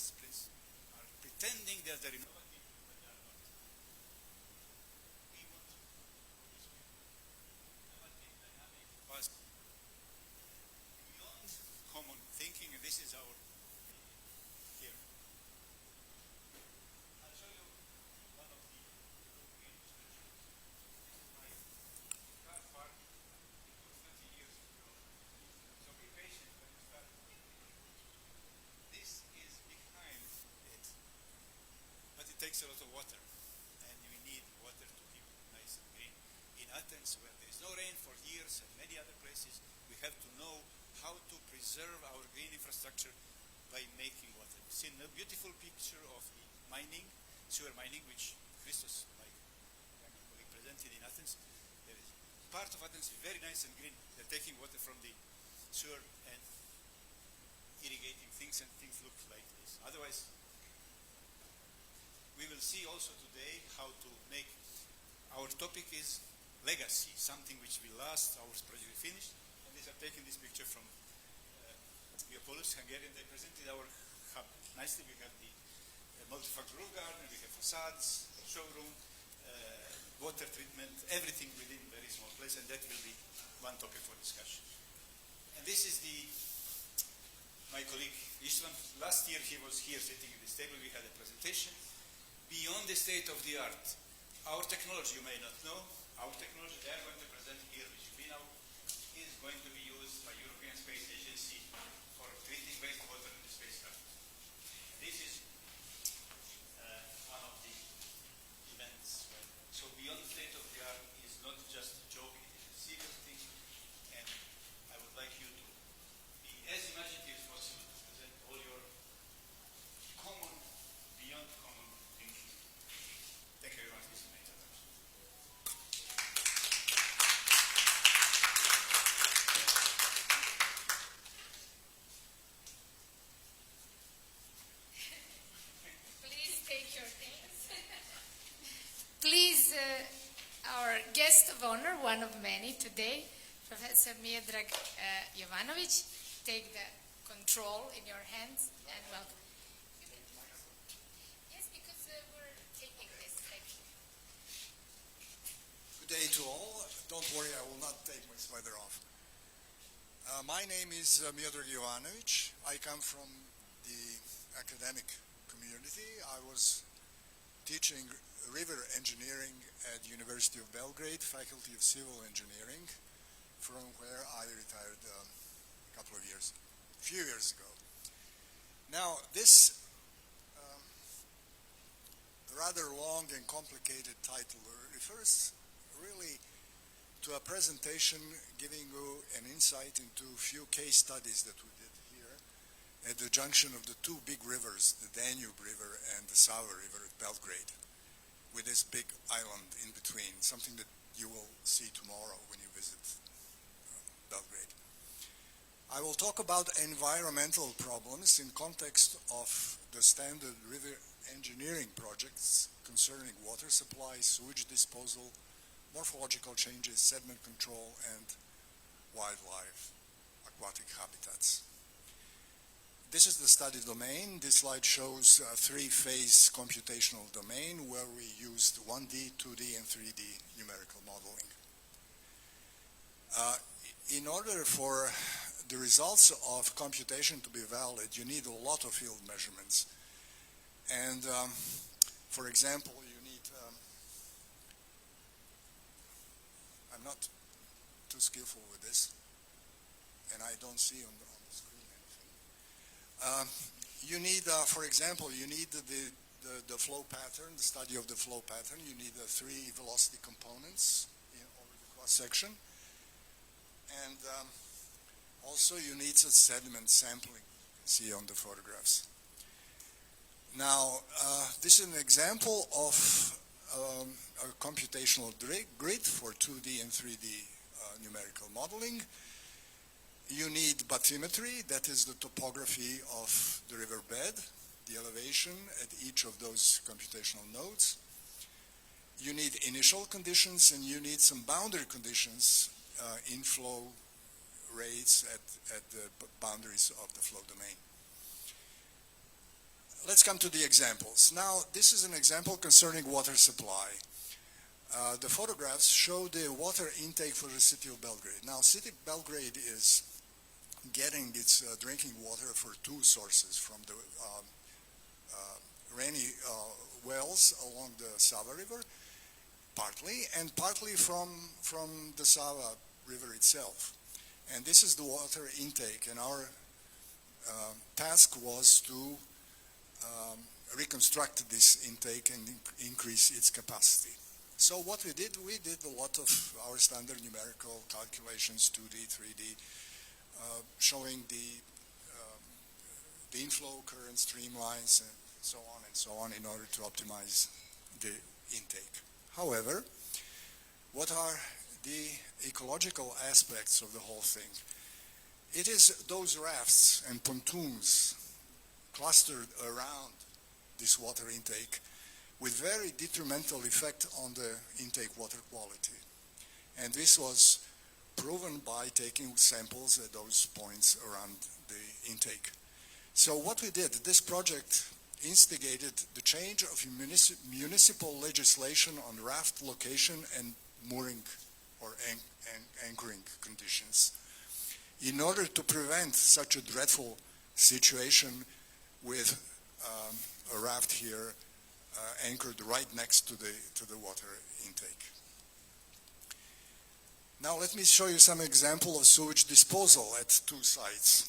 disciplines are pretending that they're innovative, but they are not. We want to always be innovative, dynamic, fast, beyond common thinking, and this is our here. I'll show you one of the European solutions. My car park, it was 30 years ago. So be patient when you start. This is behind it, but it takes a lot of water, and we need water to keep it nice and green. In Athens, where there is no rain for years, and many other places, we have to know how to preserve our green infrastructure by making water. You've seen a beautiful picture of the mining, sewer mining, which Christos, my colleague, presented in Athens. There is part of Athens is very nice and green. They're taking water from the sewer and irrigating things, and things look like this. Otherwise, we will see also today how to make, our topic is legacy, something which will last, our project is finished. And these are taking this picture from euPOLIS, Hungarian. They presented our hub nicely. We have the multifunction roof garden, we have facades, showroom, water treatment, everything within a very small place, and that will be one topic for discussion. And this is my colleague Istvan. Last year he was here sitting at this table. We had a presentation. Beyond the state of the art, our technology, you may not know, our technology they are going to present here, which we now is going to be used by European Space Agency for treating wastewater in the spacecraft. This is one of the events. So beyond the state of the art is not just a joke, it is a serious thing, and I would like you to be as imaginative as possible to present all your common, beyond common thinking. Thank you very much. This is my introduction. Please, our guest of honor, one of many today, Professor Miodrag Jovanovic, take the control in your hands and welcome. Yes, because we're taking this section. Good day to all. Don't worry, I will not take my sweater off. My name is Miodrag Jovanovic. I come from the academic community. I was teaching river engineering at University of Belgrade, Faculty of Civil Engineering, from where I retired a few years ago. Now, this rather long and complicated title refers really to a presentation giving you an insight into a few case studies that we did here at the junction of the two big rivers, the Danube River and the Sava River at Belgrade, with this big island in between, something that you will see tomorrow when you visit Belgrade. I will talk about environmental problems in context of the standard river engineering projects concerning water supply, sewage disposal, morphological changes, sediment control, and wildlife, aquatic habitats. This is the study domain. This slide shows a three-phase computational domain where we used 1D, 2D, and 3D numerical modeling. In order for the results of computation to be valid, you need a lot of field measurements. And for example, you need, I'm not too skillful with this, and I don't see on the screen anything. You need, for example, you need the flow pattern, the study of the flow pattern. You need the three velocity components over the cross-section. And also you need some sediment sampling, you can see on the photographs. Now, this is an example of a computational grid for 2D and 3D numerical modeling. You need bathymetry, that is the topography of the riverbed, the elevation at each of those computational nodes. You need initial conditions, and you need some boundary conditions, inflow rates at the boundaries of the flow domain. let's come to the examples. Now, this is an example concerning water supply. The photographs show the water intake for the city of Belgrade. Now, city of Belgrade is getting its drinking water for two sources, from the rainy wells along the Sava River, partly, and partly from the Sava River itself. And this is the water intake, and our task was to reconstruct this intake and increase its capacity. So what we did a lot of our standard numerical calculations, 2D, 3D, showing the inflow, current, streamlines, and so on in order to optimize the intake. However, what are the ecological aspects of the whole thing? It is those rafts and pontoons clustered around this water intake with very detrimental effect on the intake water quality. And this was proven by taking samples at those points around the intake. So what we did, this project instigated the change of municipal legislation on raft location and mooring or anchoring conditions in order to prevent such a dreadful situation with a raft here anchored right next to the water intake. Now let me show you some example of sewage disposal at two sites.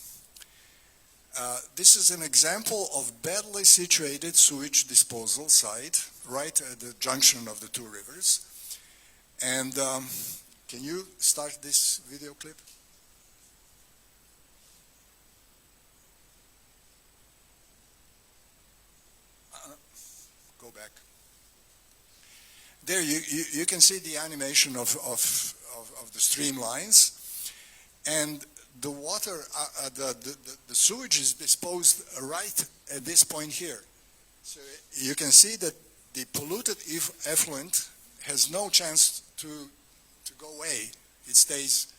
This is an example of badly situated sewage disposal site right at the junction of the two rivers. And can you start this video clip? Go back. There you can see the animation of the streamlines, and the water, the sewage is disposed right at this point here. So you can see that the polluted effluent has no chance to go away. It stays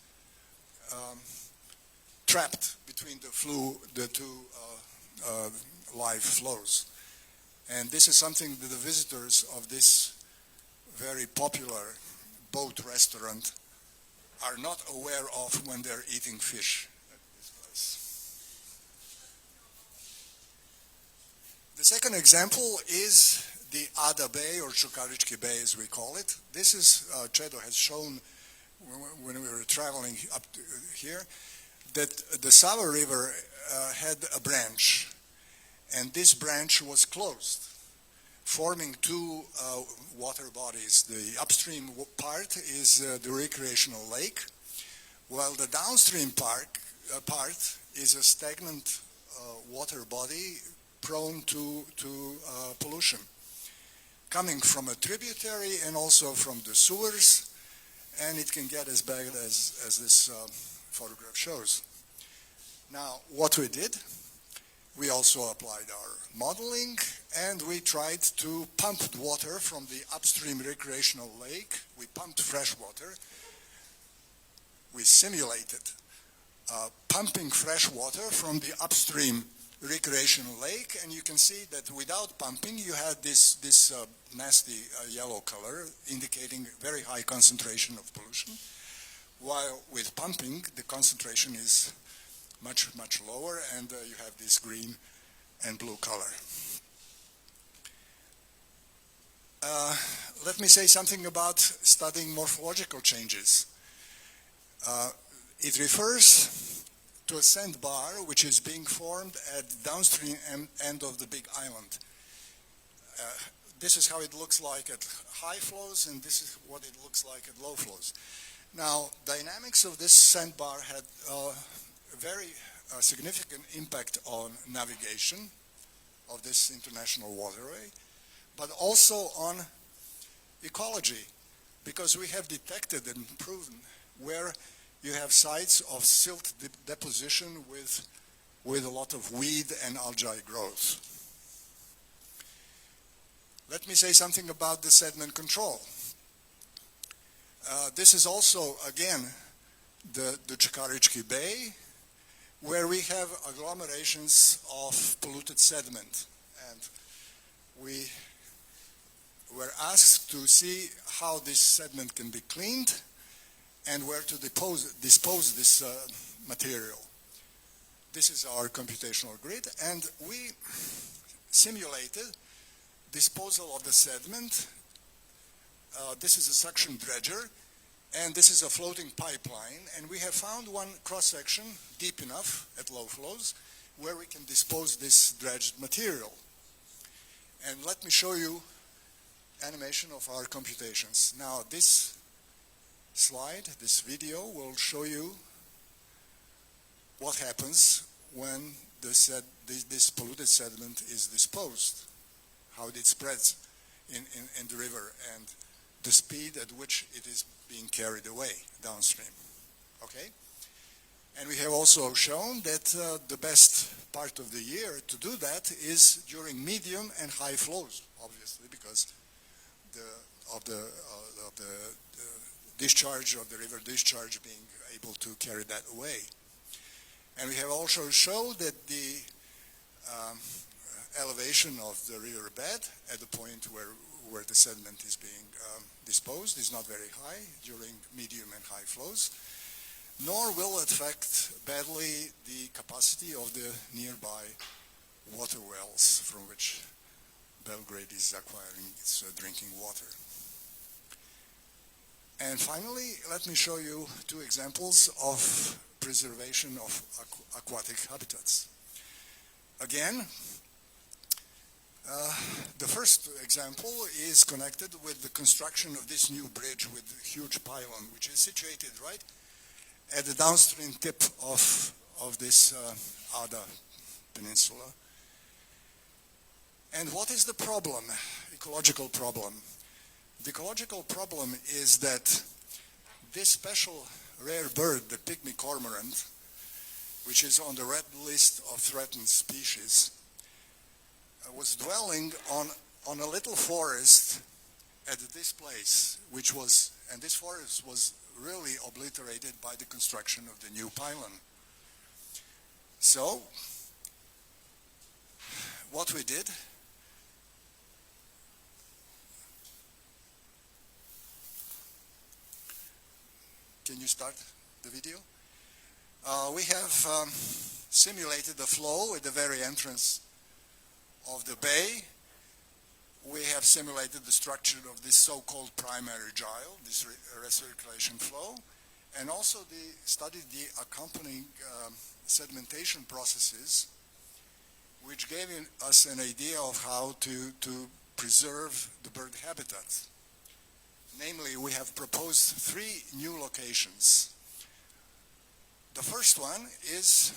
trapped between the two live flows. And this is something that the visitors of this very popular boat restaurant are not aware of when they're eating fish at this place. The second example is the Ada Bay, or Čukarički Bay as we call it. This is, Cedo has shown when we were traveling up to here, that the Sava River had a branch, and this branch was closed, forming two water bodies. The upstream part is the recreational lake, while the downstream part is a stagnant water body prone to pollution, coming from a tributary and also from the sewers, and it can get as bad as this photograph shows. Now, what we did, we also applied our modeling, and we tried to pump water from the upstream recreational lake. We pumped fresh water. We simulated pumping fresh water from the upstream recreational lake, and you can see that without pumping you had this nasty yellow color indicating very high concentration of pollution, while with pumping the concentration is much lower, and you have this green and blue color. Let me say something about studying morphological changes. It refers to a sandbar which is being formed at the downstream end of the big island. This is how it looks like at high flows, and this is what it looks like at low flows. Now, dynamics of this sandbar had very significant impact on navigation of this international waterway, but also on ecology, because we have detected and proven where you have sites of silt deposition with a lot of weed and algae growth. Let me say something about the sediment control. This is also, again, the Čukarički Bay, where we have agglomerations of polluted sediment. and we were asked to see how this sediment can be cleaned and where to dispose this material. This is our computational grid, and we simulated disposal of the sediment. This is a suction dredger, and this is a floating pipeline, and we have found one cross-section deep enough at low flows where we can dispose this dredged material. And let me show you animation of our computations. Now this slide, this video will show you what happens when this polluted sediment is disposed, how it spreads in the river, and the speed at which it is being carried away downstream. Okay? And we have also shown that the best part of the year to do that is during medium and high flows, obviously, because of the discharge of the river discharge being able to carry that away. And we have also shown that the elevation of the river bed at the point where the sediment is being disposed is not very high during medium and high flows, nor will it affect badly the capacity of the nearby water wells from which Belgrade is acquiring its drinking water. And finally, let me show you two examples of preservation of aquatic habitats. Again, the first example is connected with the construction of this new bridge with a huge pylon, which is situated right at the downstream tip of this Ada peninsula. And what is the problem, ecological problem? The ecological problem is that this special rare bird, the pygmy cormorant, which is on the red list of threatened species, was dwelling on a little forest at this place, and this forest was really obliterated by the construction of the new pylon. So, what we did, can you start the video? We have simulated the flow at the very entrance of the bay. We have simulated the structure of this so-called primary gyre, this recirculation flow, and also studied the accompanying sedimentation processes, which gave us an idea of how to preserve the bird habitat. Namely, we have proposed 3 new locations. The first one is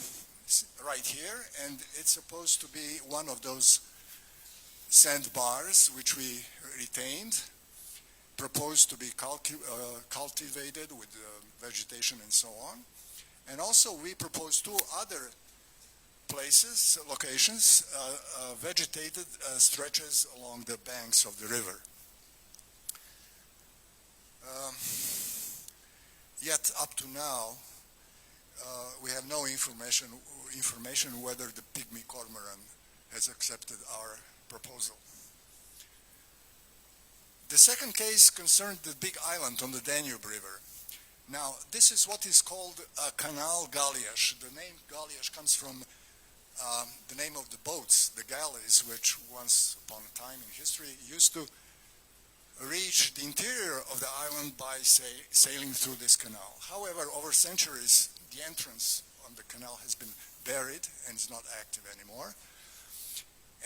right here, and it's supposed to be one of those sandbars which we retained, proposed to be cultivated with vegetation and so on. And also we proposed 2 other places, locations, vegetated stretches along the banks of the river. Yet up to now, we have no information whether the pygmy cormorant has accepted our proposal. The second case concerned the big island on the Danube River. Now, this is what is called a canal galliash. The name galliash comes from the name of the boats, the galleys, which once upon a time in history used to reach the interior of the island by sailing through this canal. However, over centuries, the entrance on the canal has been buried and is not active anymore.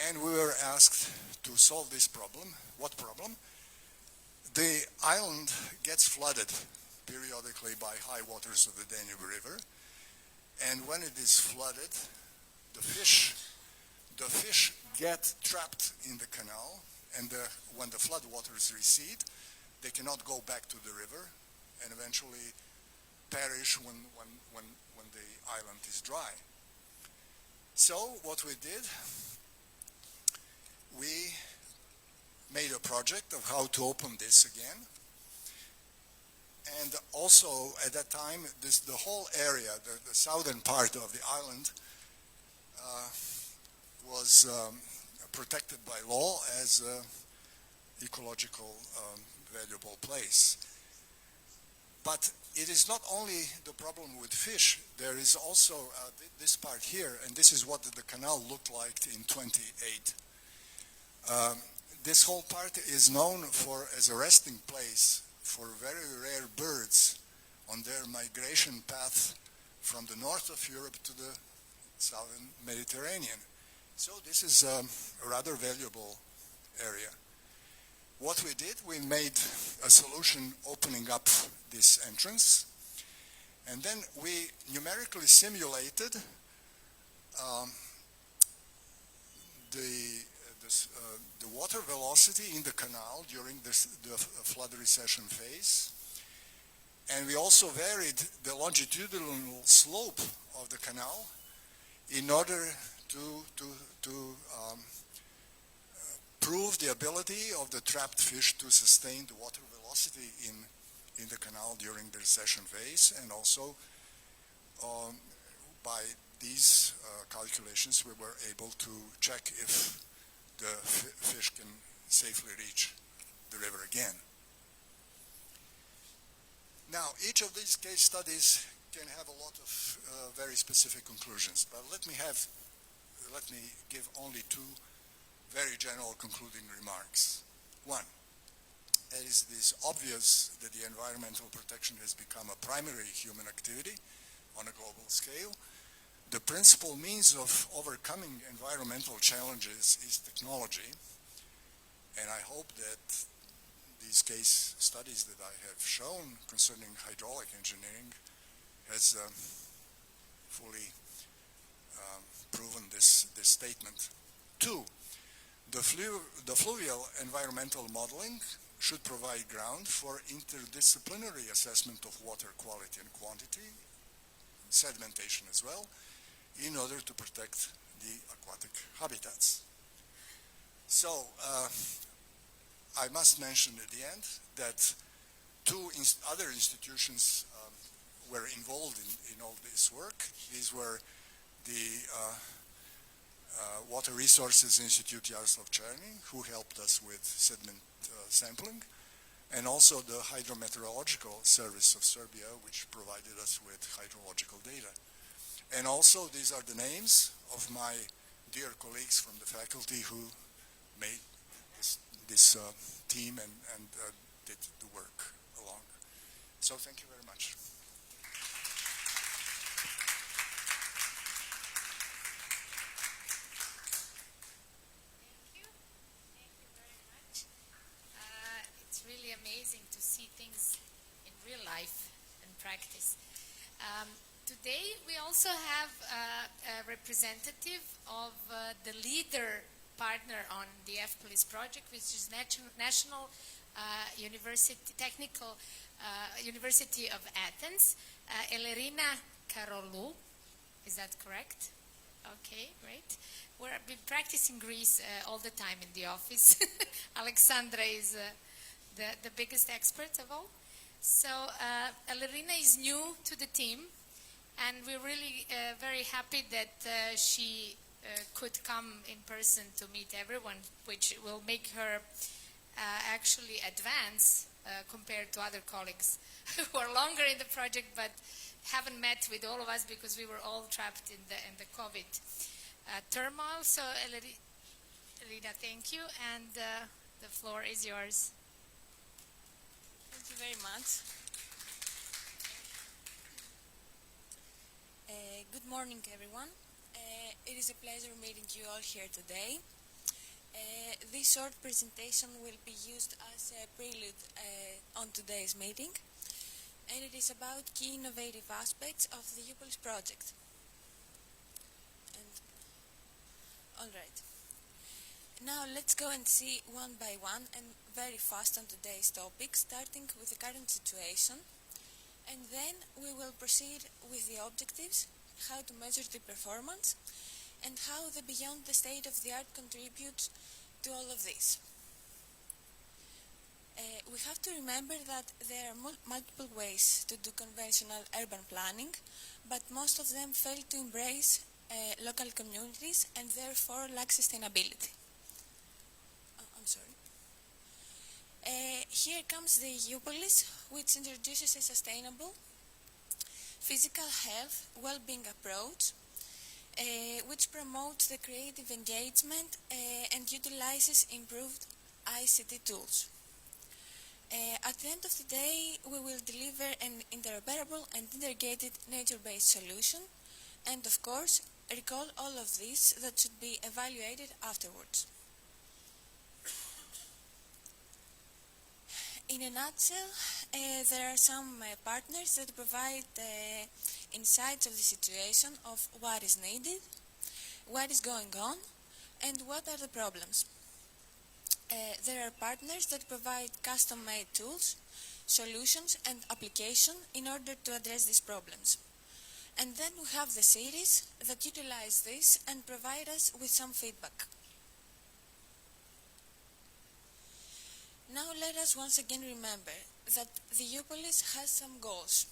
And we were asked to solve this problem. What problem? The island gets flooded periodically by high waters of the Danube River. And when it is flooded, the fish get trapped in the canal, and when the flood waters recede, they cannot go back to the river and eventually perish when the island is dry. So what we did, we made a project of how to open this again. And also at that time, the whole area, the southern part of the island was protected by law as an ecological valuable place. But it is not only the problem with fish. There is also this part here, and this is what the canal looked like in 28. This whole part is known as a resting place for very rare birds on their migration path from the north of Europe to the southern Mediterranean. So this is a rather valuable area. What we did, we made a solution opening up this entrance, and then we numerically simulated the water velocity in the canal during the flood recession phase. And we also varied the longitudinal slope of the canal in order to prove the ability of the trapped fish to sustain the water velocity in the canal during the recession phase. And also by these calculations we were able to check if the fish can safely reach the river again. Now, each of these case studies can have a lot of very specific conclusions, but let me give only two very general concluding remarks. One, it is obvious that the environmental protection has become a primary human activity on a global scale. The principal means of overcoming environmental challenges is technology, and I hope that these case studies that I have shown concerning hydraulic engineering has fully proven this statement. Two, the fluvial environmental modeling should provide ground for interdisciplinary assessment of water quality and quantity, sedimentation as well, in order to protect the aquatic habitats. So, I must mention at the end that two other institutions were involved in all this work. These were the Water Resources Institute Jaroslav Černy, who helped us with sediment sampling, and also the Hydrometeorological Service of Serbia, which provided us with hydrological data. And also, these are the names of my dear colleagues from the faculty who made this team and did the work along. So thank you very much. Thank you very much. It's really amazing to see things in real life and practice. Today we also have a representative of the leader partner on the euPOLIS project, which is National University of Athens, Elerina Karolou. Is that correct? Okay, great. We've been practicing Greece all the time in the office. Alexandra is the biggest expert of all. So Elerina is new to the team, and we're really very happy that she could come in person to meet everyone, which will make her actually advance compared to other colleagues who are longer in the project but haven't met with all of us because we were all trapped in the COVID turmoil. So Elerina, thank you, and the floor is yours. Thank you very much. Good morning, everyone. It is a pleasure meeting you all here today. This short presentation will be used as a prelude on today's meeting, and it is about key innovative aspects of the euPOLIS project. All right. Now let's go and see one by one and very fast on today's topic, starting with the current situation, and then we will proceed with the objectives, how to measure the performance, and how the beyond the state-of-the-art contributes to all of this. We have to remember that there are multiple ways to do conventional urban planning, but most of them fail to embrace local communities and therefore lack sustainability. Here comes the euPOLIS, which introduces a sustainable physical health well-being approach, which promotes the creative engagement and utilizes improved ICT tools. At the end of the day, we will deliver an interoperable and integrated nature-based solution, and of course, recall all of this that should be evaluated afterwards. In a nutshell, there are some partners that provide insights of the situation of what is needed, what is going on, and what are the problems. There are partners that provide custom-made tools, solutions, and application in order to address these problems. And then we have the cities that utilize this and provide us with some feedback. Now let us once again remember that the euPOLIS has some goals.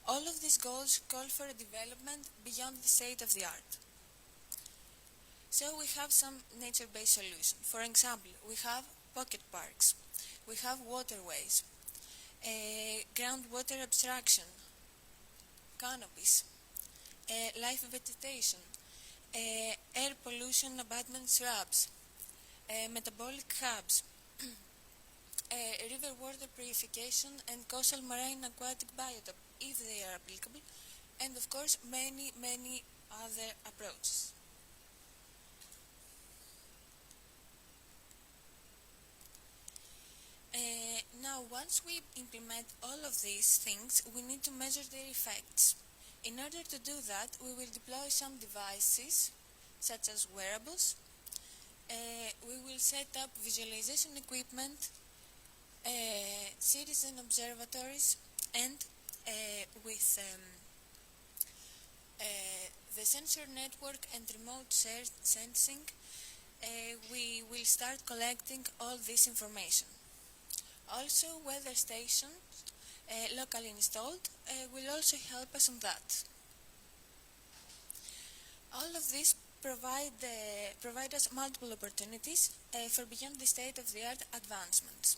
All of these goals call for a development beyond the state of the art. So we have some nature-based solutions. For example, we have pocket parks, we have waterways, groundwater abstraction, canopies, live vegetation, air pollution abatement shrubs, metabolic hubs, river water purification and coastal marine aquatic biotop, if they are applicable, and of course many, many other approaches. Now, once we implement all of these things, we need to measure their effects. In order to do that, we will deploy some devices, such as wearables. We will set up visualization equipment, citizen observatories, and with the sensor network and remote sensing, we will start collecting all this information. Also, weather stations, locally installed, will also help us on that. All of this provide us multiple opportunities for beyond the state-of-the-art advancements.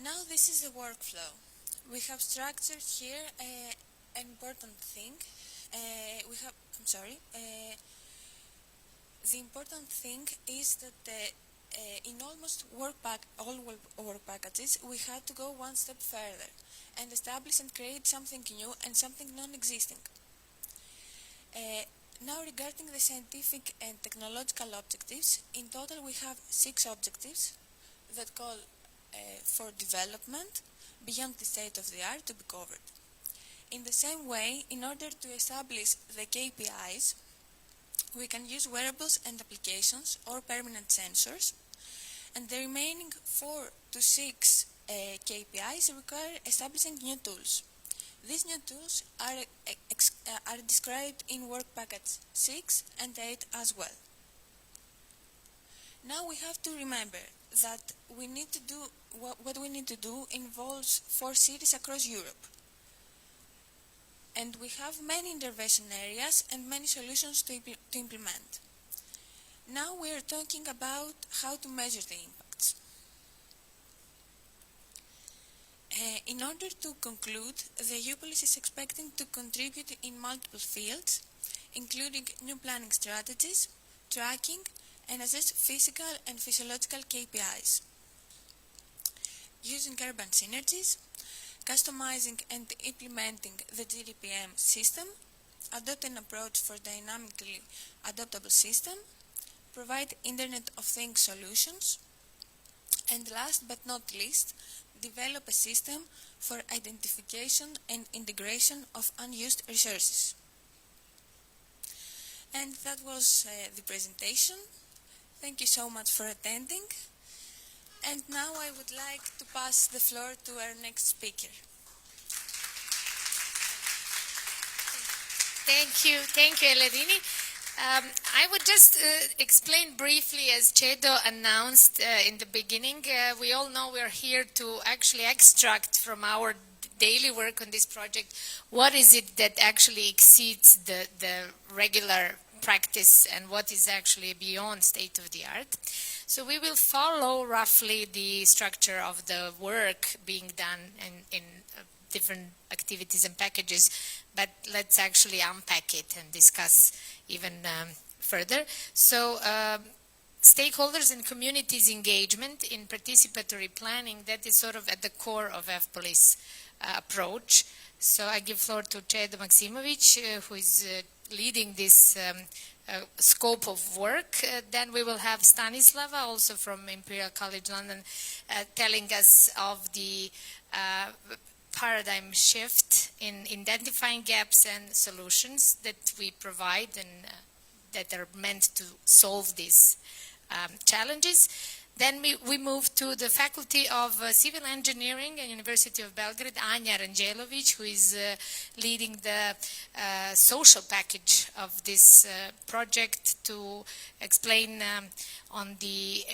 Now this is the workflow. We have structured here an important thing. The important thing is that in almost all work packages, we had to go one step further and establish and create something new and something non-existing. Now, regarding the scientific and technological objectives, in total we have 6 objectives that call for development beyond the state of the art to be covered. In the same way, in order to establish the KPIs, we can use wearables and applications or permanent sensors, and the remaining 4 to 6 KPIs require establishing new tools. These new tools are described in work package 6 and 8 as well. Now we have to remember that we need to do what we need to do involves 4 cities across Europe. And we have many intervention areas and many solutions to implement. Now we are talking about how to measure the impacts. In order to conclude, the euPOLIS is expecting to contribute in multiple fields, including new planning strategies, tracking, and assess physical and physiological KPIs. Using urban synergies, customizing and implementing the GDPM system, adopt an approach for dynamically adaptable system, provide Internet of Things solutions, and last but not least, develop a system for identification and integration of unused resources. And that was the presentation. Thank you so much for attending. And now I would like to pass the floor to our next speaker. Thank you, Elerina. I would just explain briefly, as Cedo announced in the beginning, we all know we're here to actually extract from our daily work on this project what is it that actually exceeds the regular practice and what is actually beyond state of the art. So we will follow roughly the structure of the work being done in different activities and packages, but let's actually unpack it and discuss even further. So stakeholders and communities engagement in participatory planning, that is sort of at the core of euPOLIS approach. So I give floor to Cedo Maksimovic, who is leading this scope of work. Then we will have Stanislava, also from Imperial College London, telling us of the paradigm shift in identifying gaps and solutions that we provide and that are meant to solve these challenges. Then we move to the Faculty of Civil Engineering at University of Belgrade, Anja Ranđelović, who is leading the social package of this project to explain on the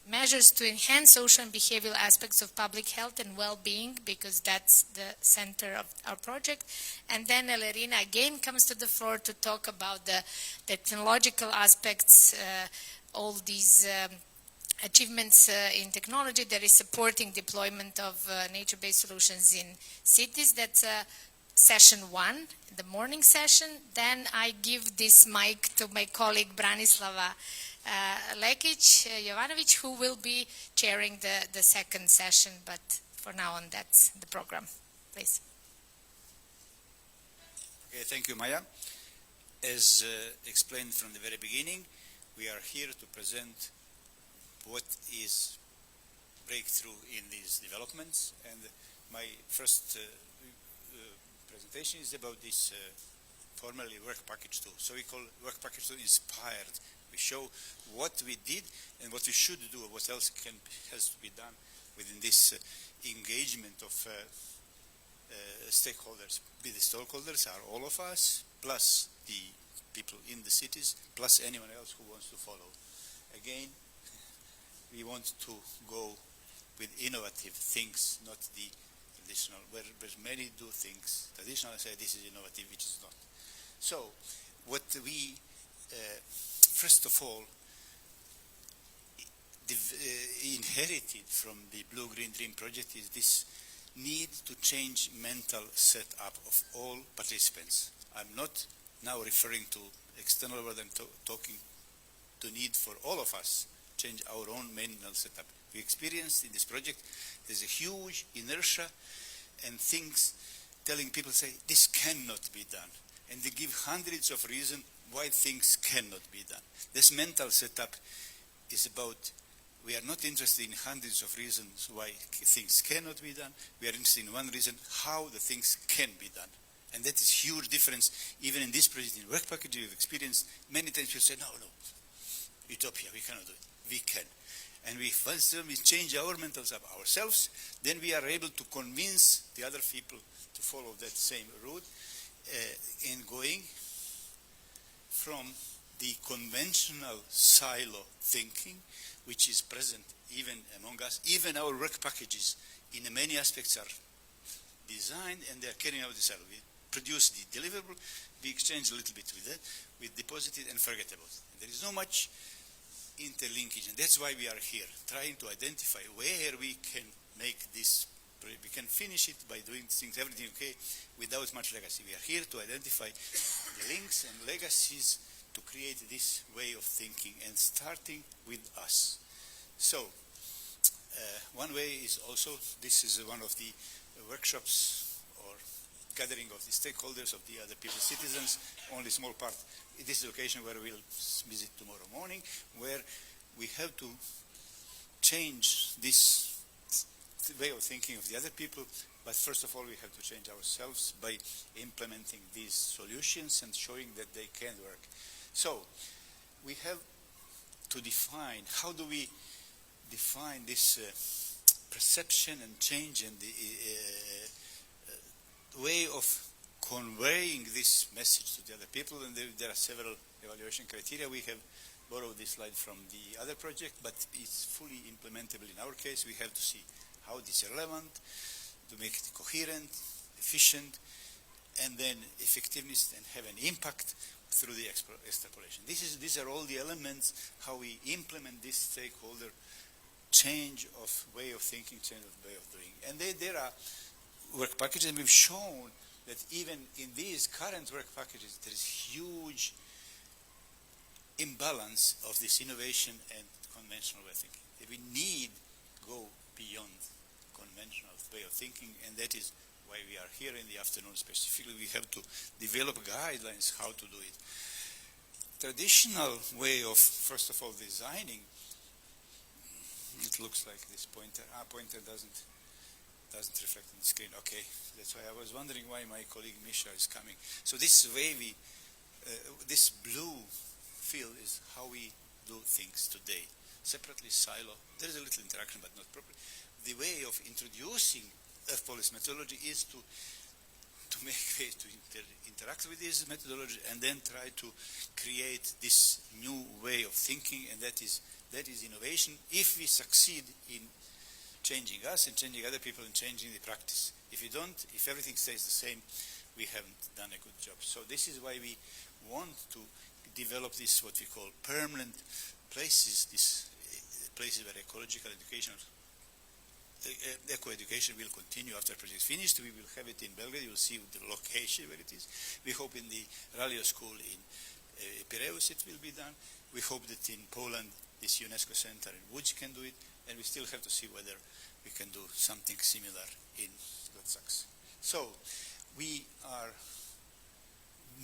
measures to enhance social and behavioral aspects of public health and well-being, because that's the center of our project. And then Elerina again comes to the floor to talk about the technological aspects, all these achievements in technology that is supporting deployment of nature-based solutions in cities. That's session 1, the morning session. Then I give this mic to my colleague Branislava Lekic Jovanovic, who will be chairing the second session, but for now on, that's the program. Please. Okay, thank you, Maya. As explained from the very beginning, we are here to present what is breakthrough in these developments, and my first presentation is about this formerly work package 2. So we call work package 2 inspired. We show what we did and what we should do, what else has to be done within this engagement of stakeholders. The stakeholders are all of us, plus the people in the cities, plus anyone else who wants to follow. Again, we want to go with innovative things, not the traditional, where many do things traditional and say this is innovative, which is not. So, what we, first of all, inherited from the Blue-Green Dream project is this need to change mental setup of all participants. I'm not now referring to external world, I'm talking to need for all of us change our own mental setup. We experienced in this project there's a huge inertia and things telling people say this cannot be done, and they give hundreds of reasons why things cannot be done. This mental setup is about, we are not interested in hundreds of reasons why things cannot be done. We are interested in one reason, how the things can be done. And that is huge difference. Even in this project, in work package, we've experienced many times people say, no, utopia, we cannot do it. We can. And once we change our mental setup ourselves, then we are able to convince the other people to follow that same route in going from the conventional silo thinking, which is present even among us. Even our work packages in many aspects are designed and they are carrying out the silo. We produce the deliverable, we exchange a little bit with that, with deposited and forgettable. There is no much interlinkage, and that's why we are here, trying to identify where we can make this, we can finish it by doing things, everything okay, without much legacy. We are here to identify the links and legacies to create this way of thinking, and starting with us. So, one way is also, this is one of the workshops or gathering of the stakeholders, of the other people, citizens, only small part. This is the location where we'll visit tomorrow morning, where we have to change this way of thinking of the other people, but first of all we have to change ourselves by implementing these solutions and showing that they can work. So, we have to define, how do we define this perception and change and the way of conveying this message to the other people, and there are several evaluation criteria. We have borrowed this slide from the other project, but it's fully implementable in our case. We have to see how it is relevant, to make it coherent, efficient, and then effectiveness and have an impact. through the extrapolation. These are all the elements how we implement this stakeholder change of way of thinking, change of way of doing. And there are work packages, and we've shown that even in these current work packages, there is huge imbalance of this innovation and conventional way of thinking. That we need to go beyond conventional way of thinking, and that is why we are here in the afternoon specifically. We have to develop guidelines how to do it. Traditional way of, first of all, designing, it looks like this pointer. Pointer doesn't reflect on the screen. Okay, that's why I was wondering why my colleague Misha is coming. So this way this blue field is how we do things today. Separately, silo. There is a little interaction, but not properly. The way of introducing euPOLIS methodology is to make ways to interact with this methodology and then try to create this new way of thinking, and that is innovation. If we succeed in changing us and changing other people and changing the practice. If we don't, if everything stays the same, we haven't done a good job. So this is why we want to develop this, what we call permanent places, these places where ecological education, eco-education will continue after the project is finished. We will have it in Belgrade. You will see the location where it is. We hope in the Ralio school in Piraeus it will be done. We hope that in Poland this UNESCO center in Łódź can do it, and we still have to see whether we can do something similar in Gdańsk. So we are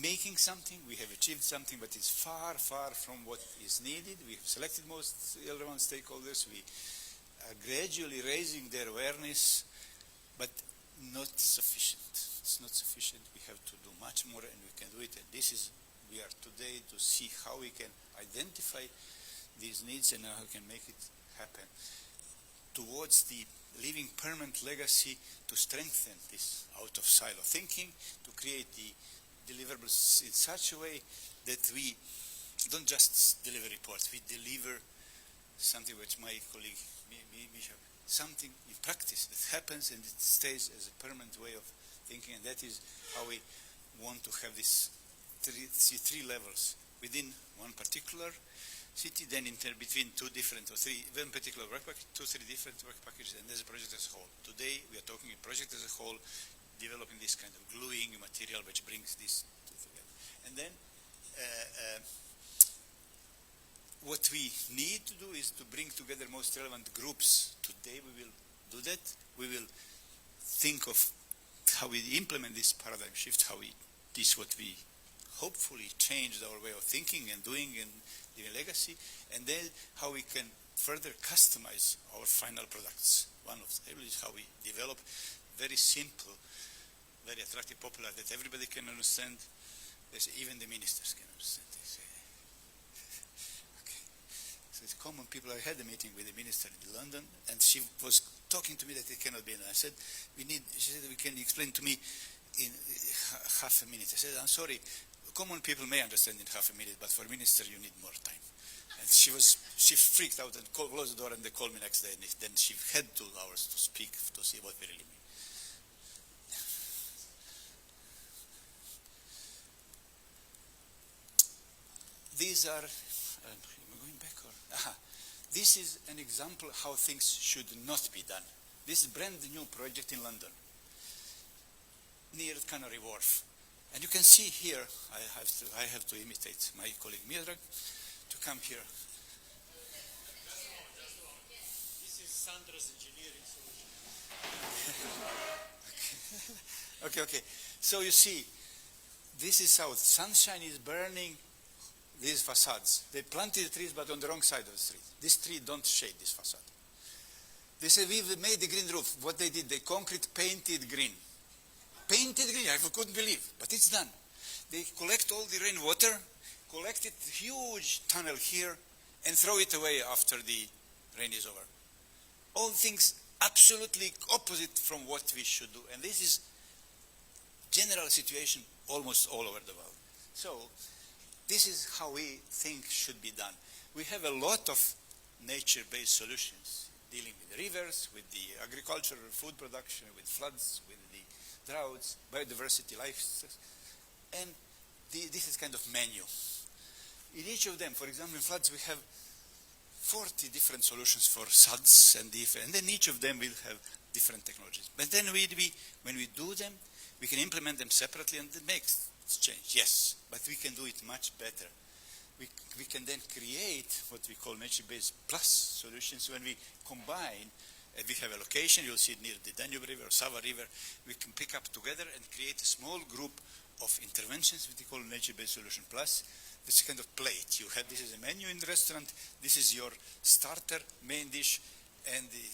making something, we have achieved something, but it's far, far from what is needed. We have selected most relevant stakeholders. We are gradually raising their awareness, but not sufficient. It's not sufficient. We have to do much more, and we can do it. And this is, we are today to see how we can identify these needs and how we can make it happen towards the leaving permanent legacy, to strengthen this out of silo thinking, to create the deliverables in such a way that we don't just deliver reports, we deliver something which my colleague Misha, something in practice that happens and it stays as a permanent way of thinking, and that is how we want to have this three levels within one particular city, then between two different or three, one particular work package, three different work packages, and there's a project as a whole. Today we are talking a project as a whole, developing this kind of gluing material which brings these two together. And then what we need to do is to bring together most relevant groups. Today we will do that. We will think of how we implement this paradigm shift, how we, this what we hopefully changed our way of thinking and doing and living legacy, and then how we can further customize our final products. One of them is how we develop very simple, very attractive, popular, that everybody can understand. Even the ministers can understand. They say, okay. So it's common people. I had a meeting with the minister in London, and she was talking to me that it cannot be. And I said, she said, we can explain to me in half a minute. I said, I'm sorry, common people may understand in half a minute, but for a minister you need more time. And she freaked out and closed the door, and they called me next day, and then she had 2 hours to speak to see what we really mean. These are, am I going back or? This is an example how things should not be done. This is a brand new project in London, near Canary Wharf. And you can see here, I have to imitate my colleague Miodrag to come here. This is Sandra's engineering solution. Okay. So you see, this is how sunshine is burning these facades. They planted trees, but on the wrong side of the street. This tree don't shade this facade. They say, we've made the green roof. What they did, they concrete painted green. Painted green, I couldn't believe, but it's done. They collect all the rainwater, collect it huge tunnel here, and throw it away after the rain is over. All things absolutely opposite from what we should do. And this is general situation almost all over the world. So this is how we think should be done. We have a lot of nature-based solutions dealing with the rivers, with the agriculture, food production, with floods, with the droughts, biodiversity, life, and this is kind of menu. In each of them, for example, in floods, we have 40 different solutions for SUDs, and then each of them will have different technologies. But then when we do them, we can implement them separately and it makes change, yes, but we can do it much better. We can then create what we call nature-based plus solutions when we combine. We have a location, you'll see it near the Danube River or Sava River. We can pick up together and create a small group of interventions, which we call nature-based solution plus. This kind of plate. This is a menu in the restaurant. This is your starter, main dish, and the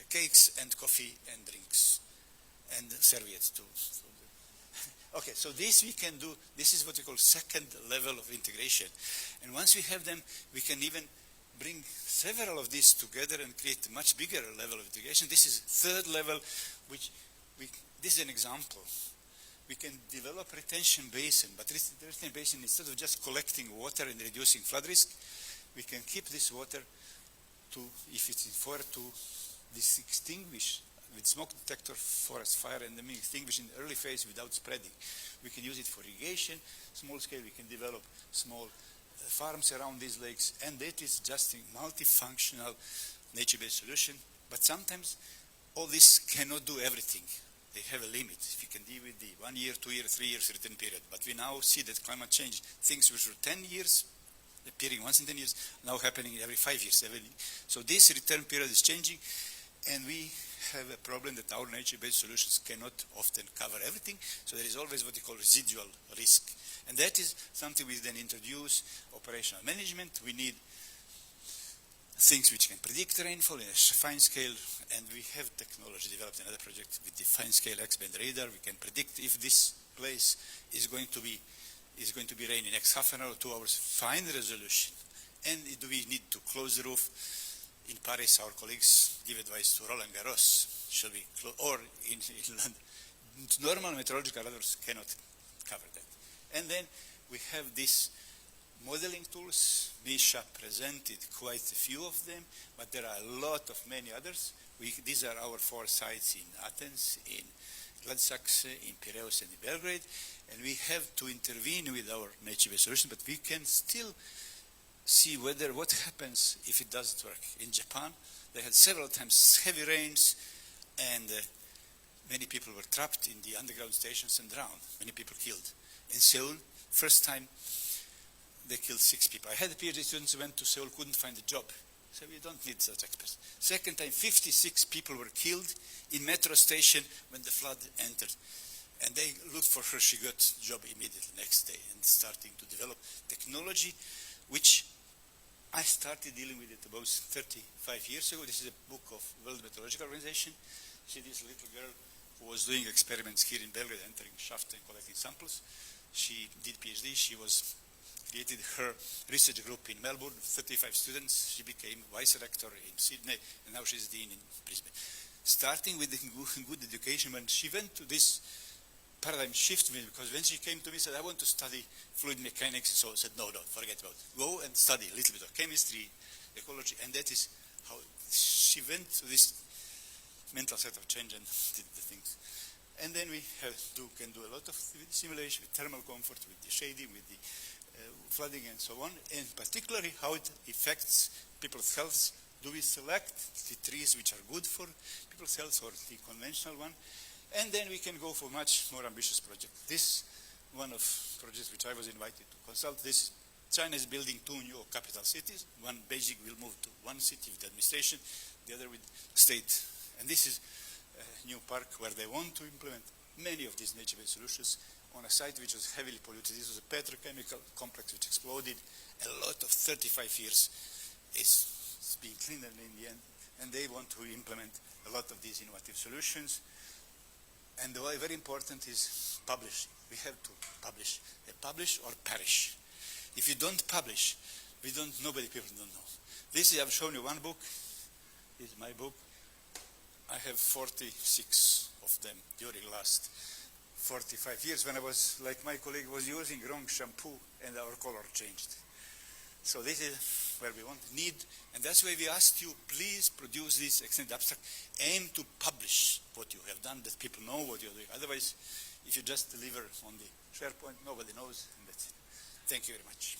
cakes and coffee and drinks and serviettes too. Okay, so this we can do. This is what we call second level of integration. And once we have them, we can even bring several of these together and create a much bigger level of integration. This is third level, this is an example. We can develop retention basin, but the retention basin, instead of just collecting water and reducing flood risk, we can keep this water to, if it's in forest, to extinguish with smoke detector, forest fire, and then extinguish in the early phase without spreading. We can use it for irrigation, small scale. We can develop small farms around these lakes, and that is just a multifunctional nature-based solution. But sometimes all this cannot do everything. They have a limit. If you can deal with the 1 year, 2 year, 3 years return period. But we now see that climate change, things which were 10 years, appearing once in 10 years, now happening every 5 years. So this return period is changing, and we have a problem that our nature-based solutions cannot often cover everything. So there is always what we call residual risk. And that is something we then introduce operational management. We need things which can predict rainfall in a fine scale, and we have technology developed in another project with the fine scale X-band radar. We can predict if this place is going to be rain in next half an hour or 2 hours, fine resolution. And do we need to close the roof? In Paris, our colleagues give advice to Roland Garros, or in London. Normal meteorological radars cannot cover that. And then we have these modeling tools. Misha presented quite a few of them, but there are a lot of many others. These are our 4 sites in Athens, in Gladsaxe, in Piraeus, and in Belgrade. And we have to intervene with our nature-based solution, but we can still see what happens if it doesn't work. In Japan, they had several times heavy rains, and many people were trapped in the underground stations and drowned. Many people killed. In Seoul, first time, they killed 6 people. I had PhD students who went to Seoul, couldn't find a job. So we don't need such experts. Second time, 56 people were killed in metro station when the flood entered. And they looked for her. She got a job immediately next day and starting to develop technology, which I started dealing with it about 35 years ago. This is a book of World Meteorological Organization. See this little girl who was doing experiments here in Belgrade, entering shaft and collecting samples. She did PhD. She created her research group in Melbourne, 35 students. She became vice rector in Sydney, and now she's dean in Brisbane. Starting with good education, when she went to this paradigm shift, because when she came to me and said, I want to study fluid mechanics, so I said, no, forget about it. Go and study a little bit of chemistry, ecology, and that is how she went to this mental set of change and did the things. And then we can do a lot of simulation with thermal comfort, with the shading, with the flooding and so on, and particularly how it affects people's health. Do we select the trees which are good for people's health or the conventional one? And then we can go for much more ambitious projects. This one of projects which I was invited to consult. This China is building 2 new capital cities. One, Beijing, will move to one city with administration, the other with state. And this is a new park where they want to implement many of these nature-based solutions on a site which was heavily polluted. This was a petrochemical complex which exploded. A lot of 35 years is being cleaned in the end, and they want to implement a lot of these innovative solutions. And the very important is publishing. We have to publish. Publish or perish. If you don't publish, people don't know. This is, I've shown you one book. This is my book. I have 46 of them during last 45 years when I was, like my colleague, was using wrong shampoo and our color changed. So this is where we need, and that's why we asked you, please produce this extended abstract. Aim to publish what you have done, that people know what you're doing. Otherwise, if you just deliver on the SharePoint, nobody knows, and that's it. Thank you very much.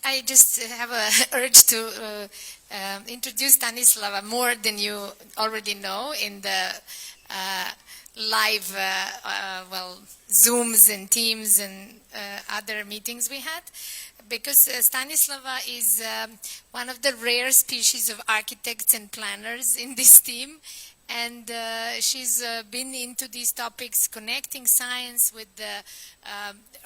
I just have a urge to introduce Stanislava more than you already know in the live Zooms and Teams and other meetings we had, because Stanislava is one of the rare species of architects and planners in this team. And she's been into these topics, connecting science with the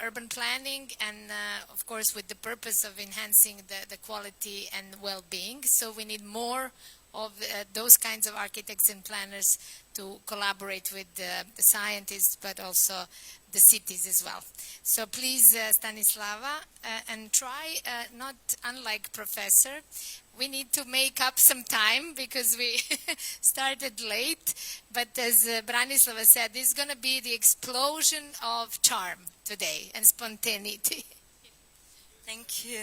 urban planning and, of course, with the purpose of enhancing the quality and well-being. So we need more of those kinds of architects and planners to collaborate with the scientists, but also the cities as well. So please, Stanislava, and try, not unlike Professor, we need to make up some time because we started late. But as Branislava said, this is going to be the explosion of charm today and spontaneity. Thank you.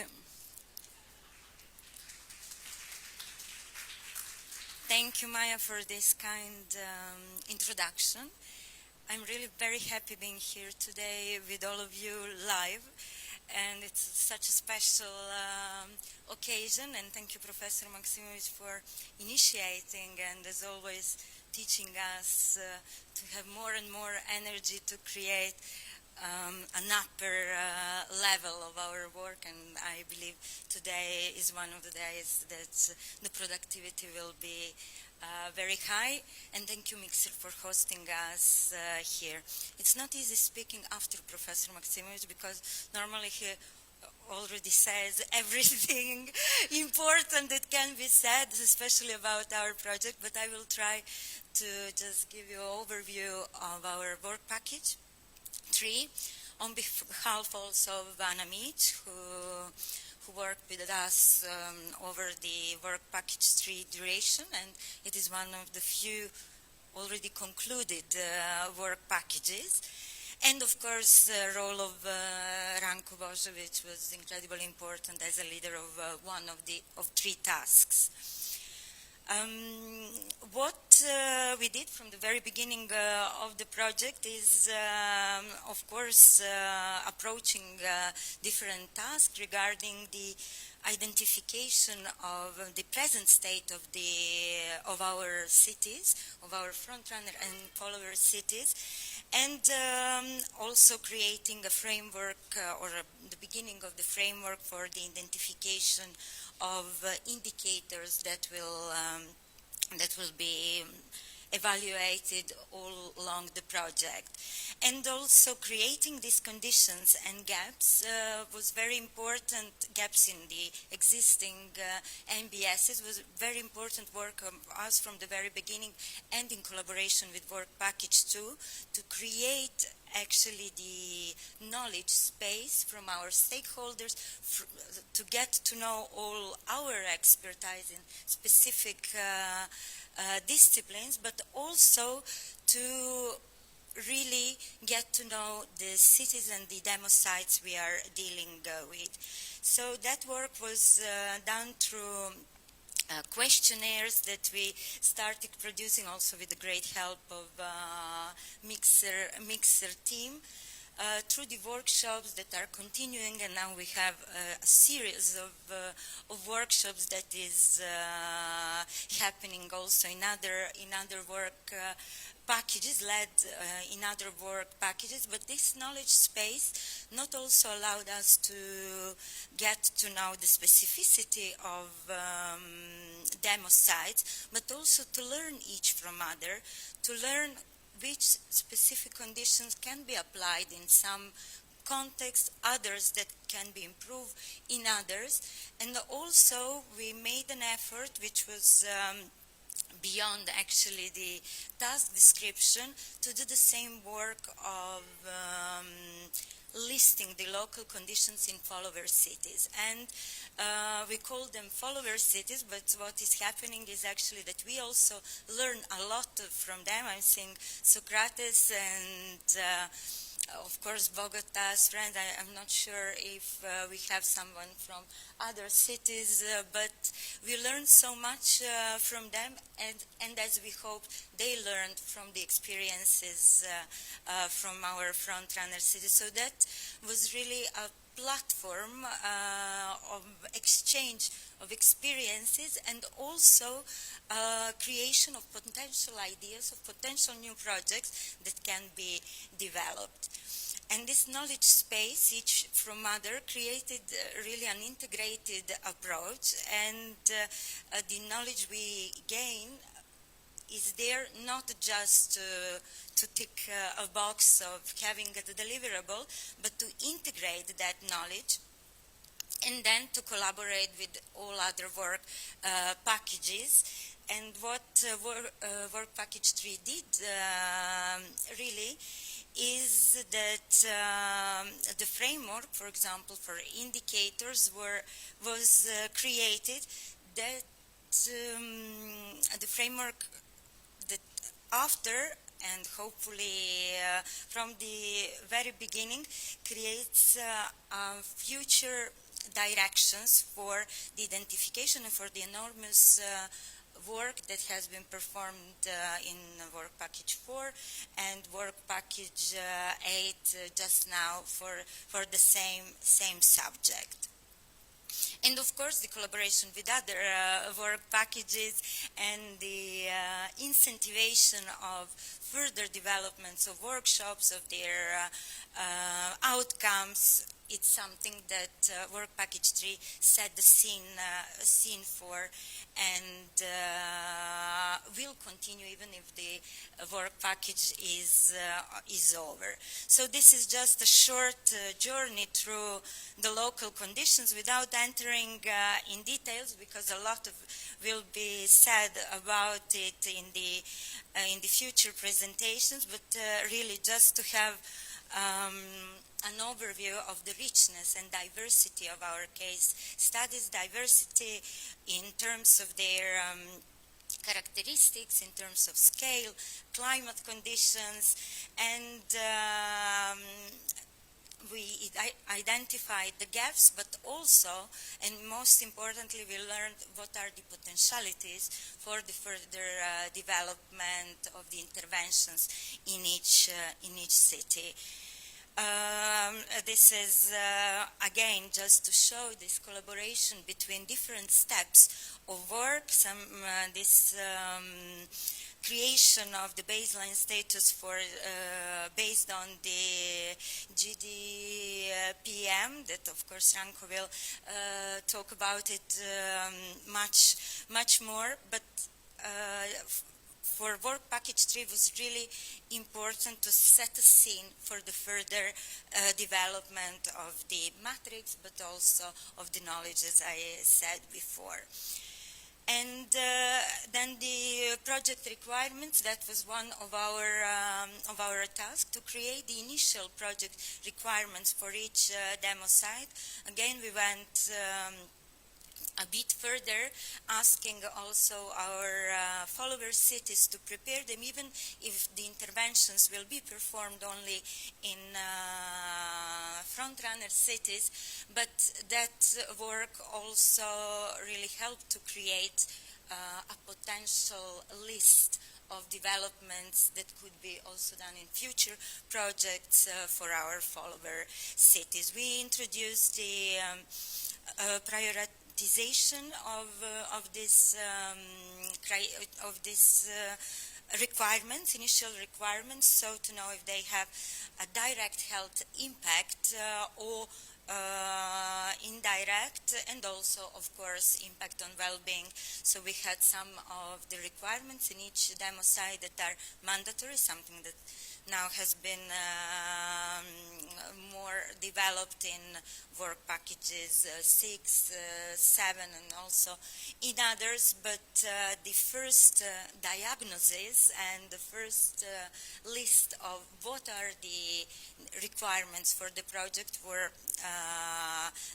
Thank you, Maya, for this kind introduction. I'm really very happy being here today with all of you live. And it's such a special occasion, and thank you, Professor Maksimovic, for initiating and, as always, teaching us to have more and more energy to create an upper level of our work. And I believe today is one of the days that the productivity will be very high. And thank you, Mixer, for hosting us here. It's not easy speaking after Professor Maksimovic because normally he already says everything important that can be said, especially about our project, but I will try to just give you an overview of our work package 3 on behalf also of Anja, who worked with us over the work package 3 duration, and it is one of the few already concluded work packages. And of course, the role of Ranko Boskovic was incredibly important as a leader of one of 3 tasks. What we did from the very beginning of the project is, of course, approaching different tasks regarding the identification of the present state of our cities, of our frontrunner and follower cities, and also creating a framework or the beginning of the framework for the identification of indicators that will be evaluated all along the project. And also creating these conditions and gaps was very important, gaps in the existing MBSs was very important work of us from the very beginning and in collaboration with Work Package 2 to create actually the knowledge space from our stakeholders to get to know all our expertise in specific disciplines, but also to really get to know the cities and the demo sites we are dealing with. So that work was done through questionnaires that we started producing also with the great help of Mixer team. Through the workshops that are continuing, and now we have a series of workshops that is happening also in other work packages, led in other work packages, but this knowledge space not also allowed us to get to know the specificity of demo sites, but also to learn each from other, to learn which specific conditions can be applied in some context, others that can be improved in others. And also we made an effort which was beyond actually the task description to do the same work of listing the local conditions in follower cities. And we call them follower cities, but what is happening is actually that we also learn a lot from them. I'm seeing Socrates and of course, Bogota's friend. I'm not sure if we have someone from other cities, but we learned so much from them, and as we hope, they learned from the experiences from our front-runner cities. So that was really a platform of exchange of experiences and also creation of potential ideas, of potential new projects that can be developed. And this knowledge space, each from other, created really an integrated approach, and the knowledge we gain is there not just to tick a box of having a deliverable, but to integrate that knowledge and then to collaborate with all other work packages. And what Work Package 3 did really is that the framework, for example, for indicators was created, that the framework that after and hopefully from the very beginning creates future directions for the identification and for the enormous work that has been performed in Work Package 4 and Work Package 8 just now for the same subject. And of course the collaboration with other work packages and the incentivation of further developments of workshops, of their outcomes, it's something that Work Package 3 set the scene for, and will continue even if the work package is over. So this is just a short journey through the local conditions without entering in details, because a lot will be said about it in the future presentations, but really just to have an overview of the richness and diversity of our case studies, diversity in terms of their characteristics, in terms of scale, climate conditions, and we identified the gaps, but also, and most importantly, we learned what are the potentialities for the further development of the interventions in each city. This is, again, just to show this collaboration between different steps of work, this creation of the baseline status for based on the GDPM, that of course Ranko will talk about it much more, but for Work Package 3 was really important to set a scene for the further development of the matrix, but also of the knowledge, as I said before. And then the project requirements, that was one of our tasks, to create the initial project requirements for each demo site. Again, we went a bit further, asking also our follower cities to prepare them, even if the interventions will be performed only in front-runner cities, but that work also really helped to create a potential list of developments that could be also done in future projects for our follower cities. We introduced the prioritization of this requirements, initial requirements, so to know if they have a direct health impact or indirect, and also, of course, impact on well-being. So we had some of the requirements in each demo site that are mandatory, something that now has been more developed in work packages 6, 7, and also in others, but the first diagnosis and the first list of what are the requirements for the project were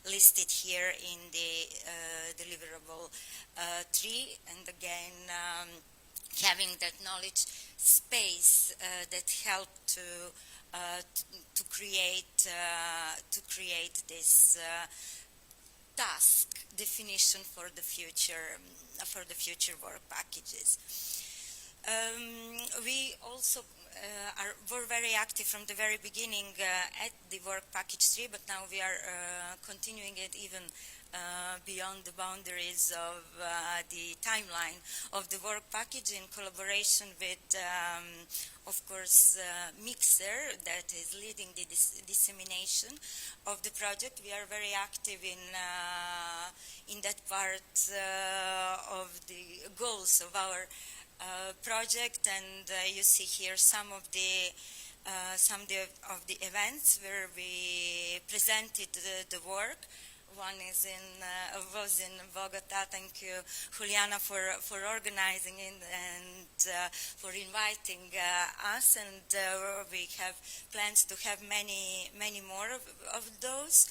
listed here in the deliverable 3, and again having that knowledge space that helped to to create this task definition for the future work packages. We also were very active from the very beginning at the work package 3, but now we are continuing it even beyond the boundaries of the timeline of the work package in collaboration with, of course, Mixer, that is leading the dissemination of the project. We are very active in that part of the goals of our project, and you see here some of the events where we presented the work. One was in Bogota. Thank you, Juliana, for organizing it and for inviting us. And we have plans to have many more of those.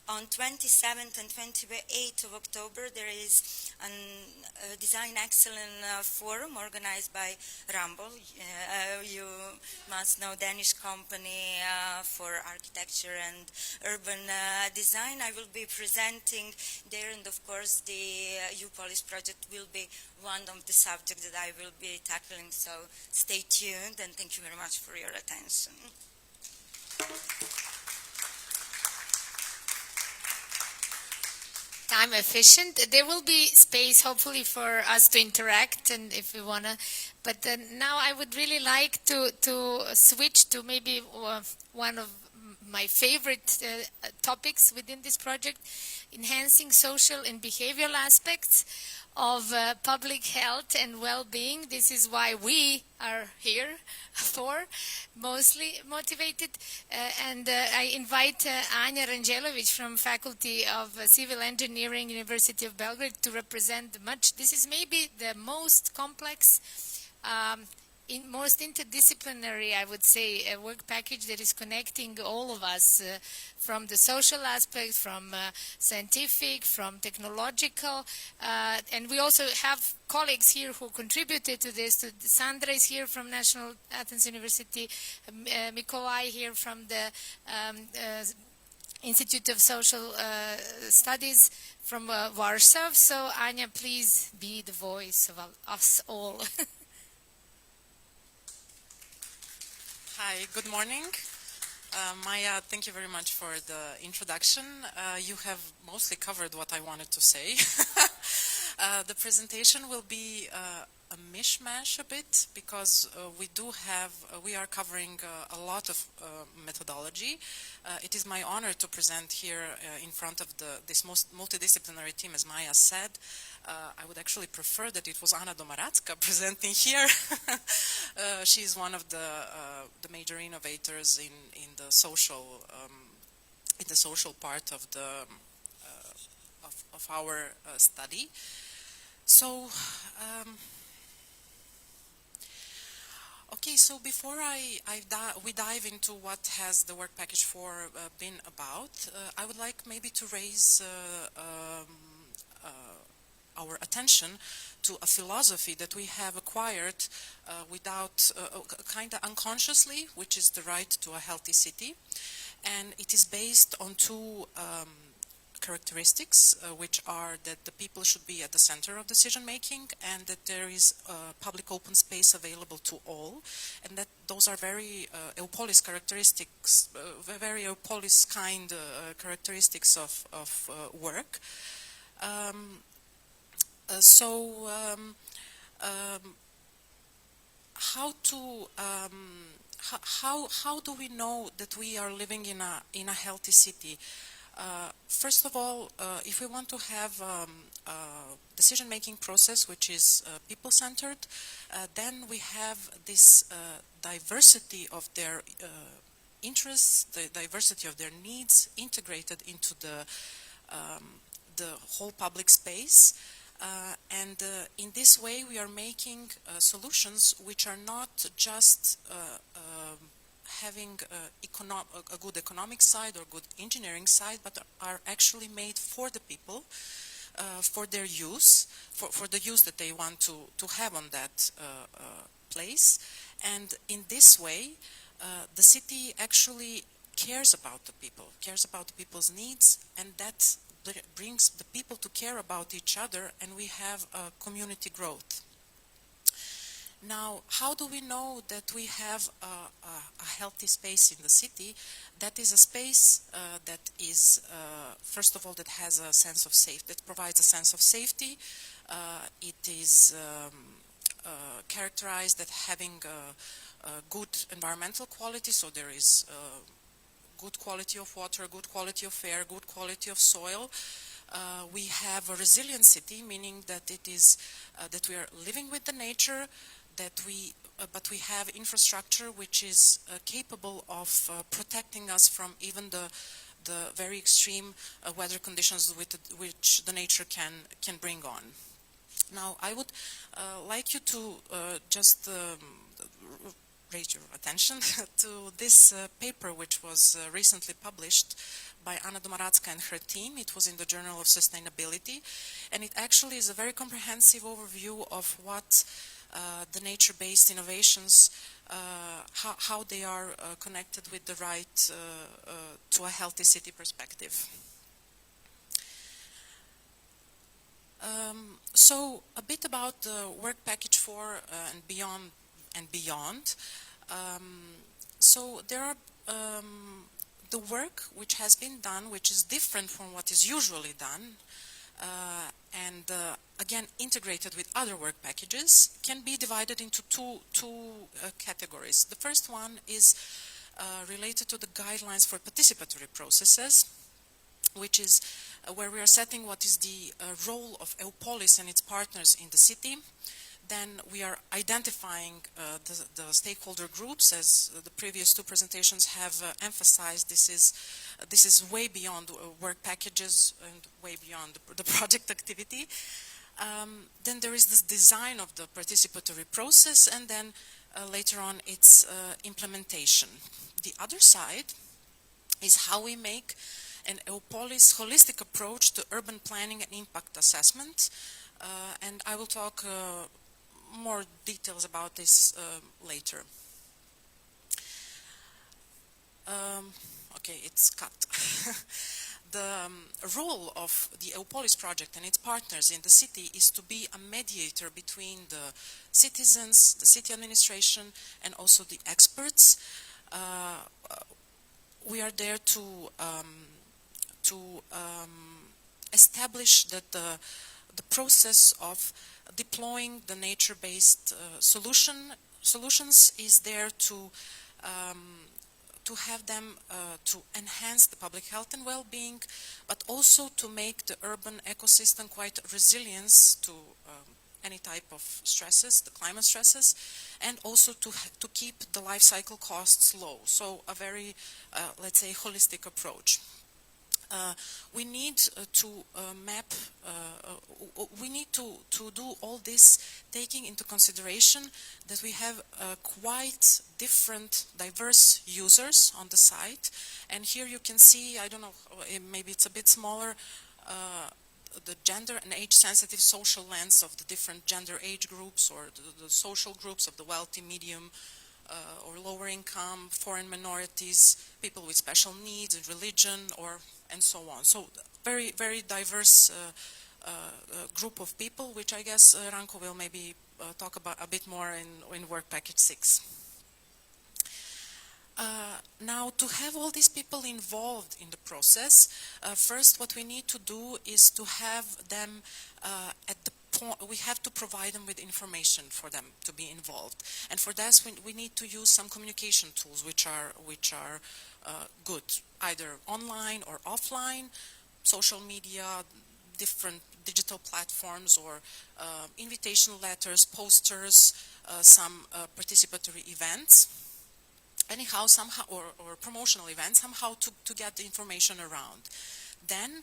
On 27th and 28th of October, there is a Design Excellence Forum organized by Ramboll. You must know Danish company for architecture and urban design. I will be presenting there, and of course the euPOLIS project will be one of the subjects that I will be tackling. So stay tuned, and thank you very much for your attention. Time efficient. There will be space, hopefully, for us to interact, and if we wanna. But now I would really like to switch to maybe one of my favorite topics within this project: enhancing social and behavioral aspects of public health and well-being. This is why we are here for, mostly motivated. And I invite Anja Ranđelović from Faculty of Civil Engineering, University of Belgrade, to represent much. This is maybe the most complex, most interdisciplinary, I would say, work package that is connecting all of us from the social aspect, from scientific, from technological, and we also have colleagues here who contributed to this. Sandra is here from National Athens University, Mikolaj here from the Institute of Social Studies from Warsaw. So Anja, please be the voice of us all. Hi, good morning. Maya, thank you very much for the introduction. You have mostly covered what I wanted to say. The presentation will be a mishmash a bit, because we are covering a lot of methodology. It is my honor to present here in front of this most multidisciplinary team, as Maya said. I would actually prefer that it was Anna Domaracka presenting here. She is one of the major innovators in the social part of our study. So. Okay, so before we dive into what has the work package 4 been about, I would like maybe to raise our attention to a philosophy that we have acquired without, kind of unconsciously, which is the right to a healthy city. And it is based on two characteristics, which are that the people should be at the center of decision making, and that there is public open space available to all, and that those are very euPOLIS characteristics, very euPOLIS kind characteristics of work. How do we know that we are living in a healthy city? First of all, if we want to have a decision-making process which is people-centered, then we have this diversity of their interests, the diversity of their needs integrated into the whole public space. And in this way, we are making solutions which are not just having a good economic side or good engineering side, but are actually made for the people, for their use, for the use that they want to have on that place. And in this way, the city actually cares about the people, cares about the people's needs, and that brings the people to care about each other, and we have community growth. Now, how do we know that we have a healthy space in the city? That is a space that is, first of all, that has a sense of safety, that provides a sense of safety. It is characterized as having good environmental quality, so there is good quality of water, good quality of air, good quality of soil. We have a resilient city, meaning that it is that we are living with the nature, that but we have infrastructure which is capable of protecting us from even the very extreme weather conditions which the nature can bring on. Now, I would like you to just raise your attention to this paper which was recently published by Anna Domaradska and her team. It was in the Journal of Sustainability, and it actually is a very comprehensive overview of what the nature-based innovations, how they are connected with the right to a healthy city perspective. So a bit about the work package 4 and beyond. So there are the work which has been done, which is different from what is usually done, and again integrated with other work packages, can be divided into two categories. The first one is related to the guidelines for participatory processes, which is where we are setting what is the role of euPOLIS and its partners in the city. Then we are identifying the stakeholder groups, as the previous two presentations have emphasized. This is way beyond work packages and way beyond the project activity. Then there is this design of the participatory process, and then later on its implementation. The other side is how we make an euPOLIS holistic approach to urban planning and impact assessment, and I will talk more details about this later. Okay, it's cut. The role of the euPOLIS project and its partners in the city is to be a mediator between the citizens, the city administration, and also the experts. We are there to establish that the process of deploying the nature-based solutions is there to have them to enhance the public health and well-being, but also to make the urban ecosystem quite resilient to any type of stresses, the climate stresses, and also to keep the life cycle costs low. So a very, let's say, holistic approach. We need to map, we need to do all this taking into consideration that we have quite different, diverse users on the site. And here you can see, I don't know, maybe it's a bit smaller, the gender and age-sensitive social lens of the different gender age groups, or the social groups of the wealthy, medium, or lower income, foreign minorities, people with special needs and religion, and so on. So very, very diverse group of people, which I guess Ranko will maybe talk about a bit more in work package 6. Now, to have all these people involved in the process, first what we need to do is to have them at the point, we have to provide them with information for them to be involved. And for that, we need to use some communication tools which are good, either online or offline, social media, different digital platforms, or invitation letters, posters, some participatory events. Anyhow, somehow, or promotional events, somehow to get the information around. Then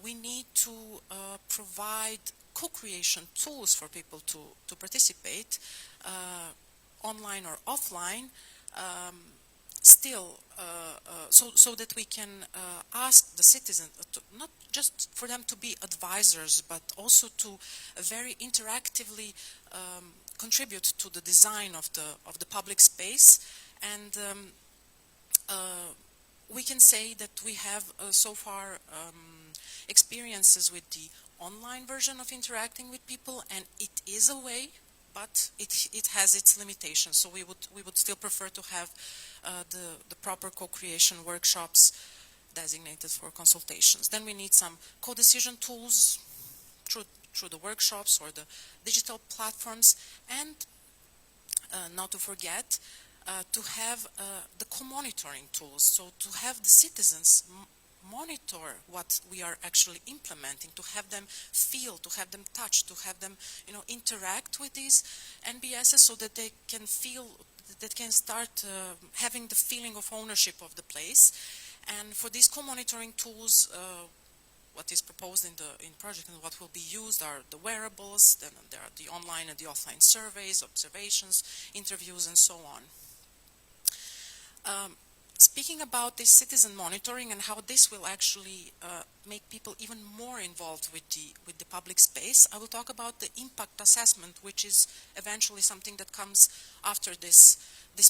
we need to provide co-creation tools for people to participate, online or offline, still, so that we can ask the citizens, not just for them to be advisors, but also to very interactively contribute to the design of the public space, And we can say that we have so far experiences with the online version of interacting with people, and it is a way, but it has its limitations. So we would still prefer to have the proper co-creation workshops designated for consultations. Then we need some co-decision tools through the workshops or the digital platforms, and not to forget to have the co-monitoring tools. So to have the citizens monitor what we are actually implementing, to have them feel, to have them touch, to have them, interact with these NBSs so that they can feel, that can start having the feeling of ownership of the place. And for these co-monitoring tools, what is proposed in the project and what will be used are the wearables, then there are the online and the offline surveys, observations, interviews, and so on. Speaking about this citizen monitoring and how this will actually make people even more involved with the public space, I will talk about the impact assessment, which is eventually something that comes after this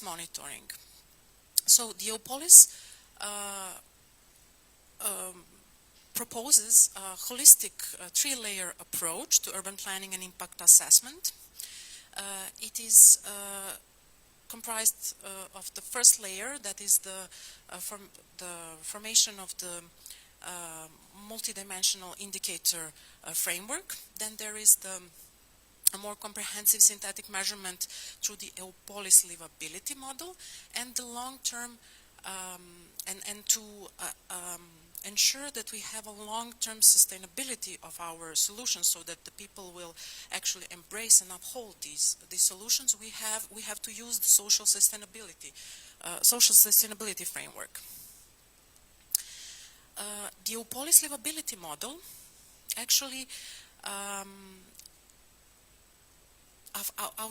monitoring. So the euPOLIS proposes a holistic three-layer approach to urban planning and impact assessment. It is comprised of the first layer, that is the formation of the multidimensional indicator framework. Then there is a more comprehensive synthetic measurement through the euPOLIS livability model, and the long-term and to ensure that we have a long-term sustainability of our solutions, so that the people will actually embrace and uphold these solutions. We have to use the social sustainability framework. The euPOLIS livability model actually, out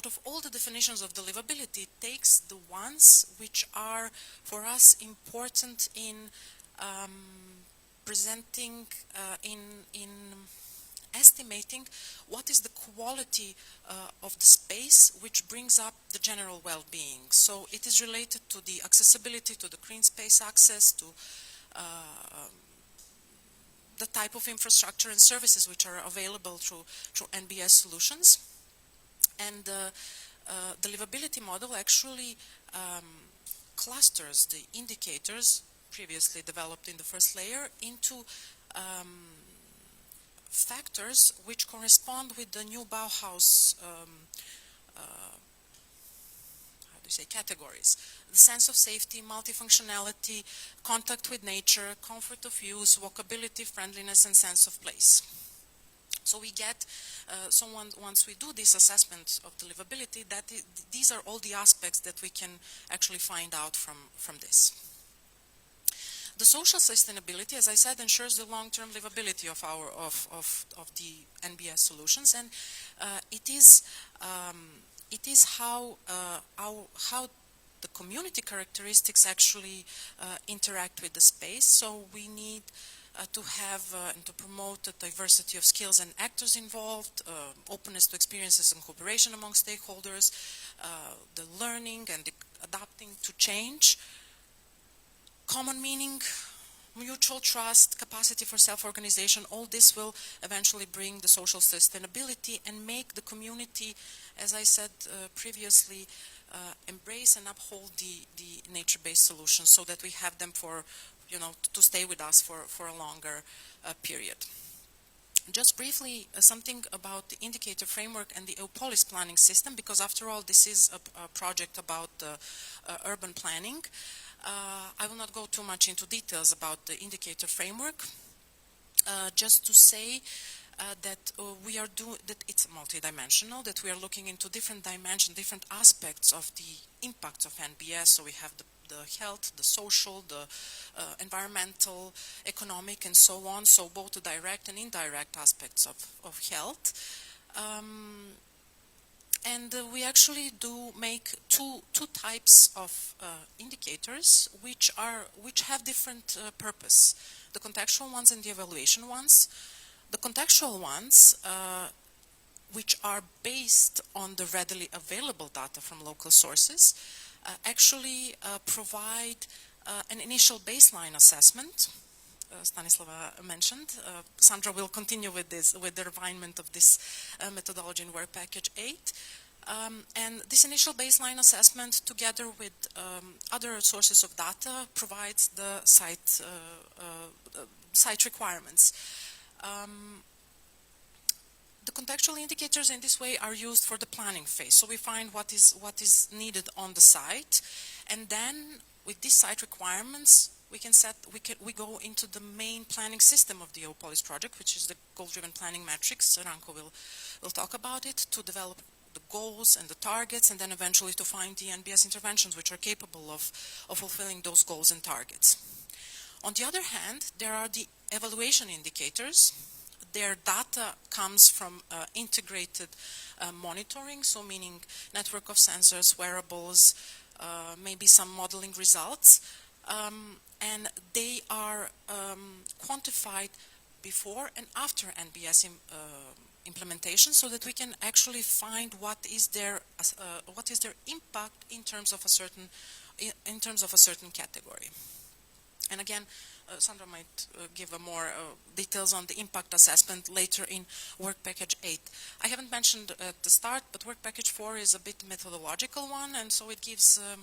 of all the definitions of the livability, it takes the ones which are for us important in presenting, in estimating what is the quality of the space which brings up the general well-being. So it is related to the accessibility, to the green space access, to the type of infrastructure and services which are available through NBS solutions. And the livability model actually clusters the indicators previously developed in the first layer into factors which correspond with the new Bauhaus categories. The sense of safety, multifunctionality, contact with nature, comfort of use, walkability, friendliness, and sense of place. So we get, once we do this assessment of the livability, these are all the aspects that we can actually find out from this. The social sustainability, as I said, ensures the long-term livability of the NBS solutions, and it is how the community characteristics actually interact with the space. So we need to have and to promote the diversity of skills and actors involved, openness to experiences and cooperation among stakeholders, the learning and the adapting to change, common meaning, mutual trust, capacity for self-organization. All this will eventually bring the social sustainability and make the community, as I said previously, embrace and uphold the nature-based solutions, so that we have them for, to stay with us for a longer period. Just briefly, something about the indicator framework and the euPOLIS planning system, because after all, this is a project about urban planning. I will not go too much into details about the indicator framework, just to say that that it's multidimensional, that we are looking into different dimensions, different aspects of the impact of NBS. So we have the health, the social, the environmental, economic, and so on. So both the direct and indirect aspects of health. And we actually do make two types of indicators which have different purpose: the contextual ones and the evaluation ones. The contextual ones, which are based on the readily available data from local sources, actually provide an initial baseline assessment. Stanislava mentioned. Sandra will continue with this, with the refinement of this methodology in Work Package 8. And this initial baseline assessment, together with other sources of data, provides the site requirements. The contextual indicators in this way are used for the planning phase. So we find what is needed on the site, and then with these site requirements, we go into the main planning system of the euPOLIS project, which is the goal-driven planning matrix. Ranko will talk about it, to develop the goals and the targets, and then eventually to find the NBS interventions which are capable of fulfilling those goals and targets. On the other hand, there are the evaluation indicators. Their data comes from integrated monitoring, so meaning network of sensors, wearables, maybe some modeling results, and they are quantified before and after NBS implementation, so that we can actually find what is their impact in terms of a certain category. And again, Sandra might give more details on the impact assessment later in Work Package 8. I haven't mentioned at the start, but Work Package 4 is a bit methodological one, and so it gives a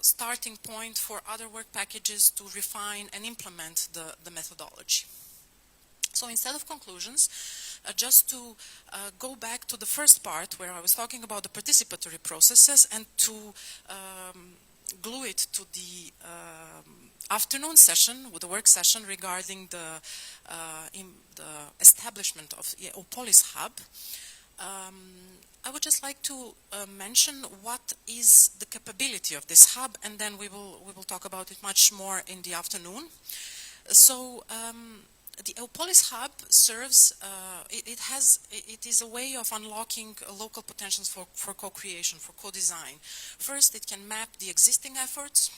starting point for other work packages to refine and implement the methodology. So instead of conclusions, just to go back to the first part where I was talking about the participatory processes, and to glue it to the afternoon session, with the work session regarding the establishment of the euPOLIS hub, I would just like to mention what is the capability of this hub, and then we will talk about it much more in the afternoon. So the euPOLIS hub serves, it is a way of unlocking local potentials for co-creation, for co-design. First, it can map the existing efforts,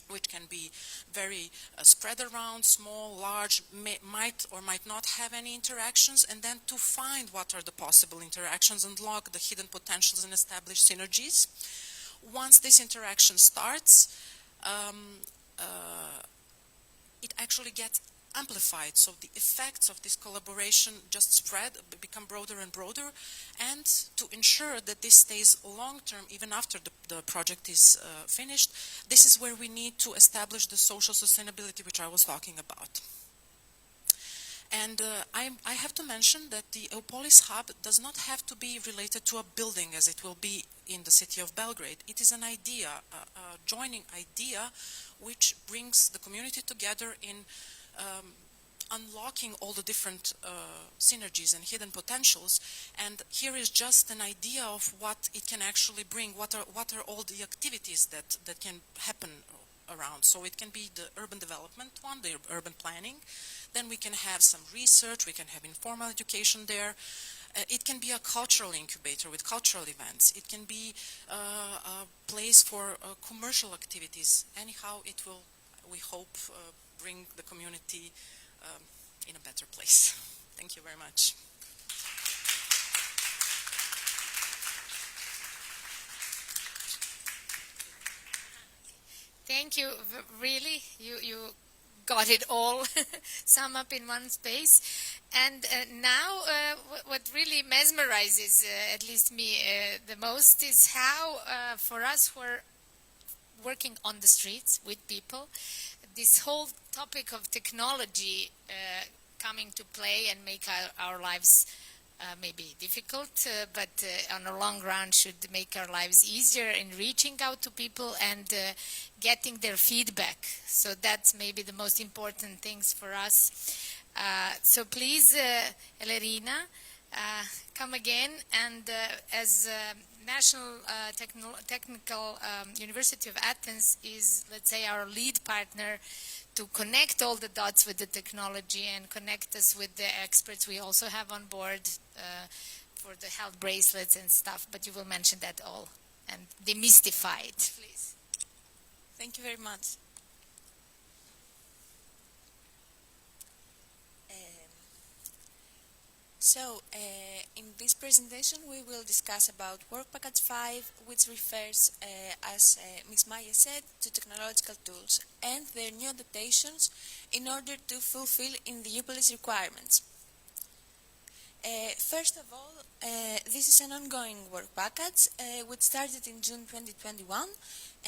which can be very spread around, small, large, might or might not have any interactions, and then to find what are the possible interactions, unlock the hidden potentials and establish synergies. Once this interaction starts, it actually gets amplified, so the effects of this collaboration just spread, become broader and broader, and to ensure that this stays long-term, even after the project is finished, this is where we need to establish the social sustainability which I was talking about. And I have to mention that the euPOLIS hub does not have to be related to a building as it will be in the city of Belgrade. It is an idea, a joining idea, which brings the community together in unlocking all the different synergies and hidden potentials. And here is just an idea of what it can actually bring, what are all the activities that can happen around. So it can be the urban development one, the urban planning. Then we can have some research, we can have informal education there. It can be a cultural incubator with cultural events. It can be a place for commercial activities. Anyhow, it will, we hope, bring the community in a better place. Thank you very much. Thank you. Really, you got it all sum up in one space. And now what really mesmerizes, at least me, the most is how, for us who are working on the streets with people, this whole topic of technology coming to play and make our lives maybe difficult, but on the long run should make our lives easier in reaching out to people and getting their feedback. So that's maybe the most important things for us. So please, Elerina, come again, and as National Technical University of Athens is, let's say, our lead partner to connect all the dots with the technology and connect us with the experts we also have on board for the health bracelets and stuff, but you will mention that all and demystify it, please. Thank you very much. So, in this presentation we will discuss about Work Package 5, which refers, as Ms. Maya said, to technological tools and their new adaptations in order to fulfill in the euPOLIS requirements. First of all, this is an ongoing work package which started in June 2021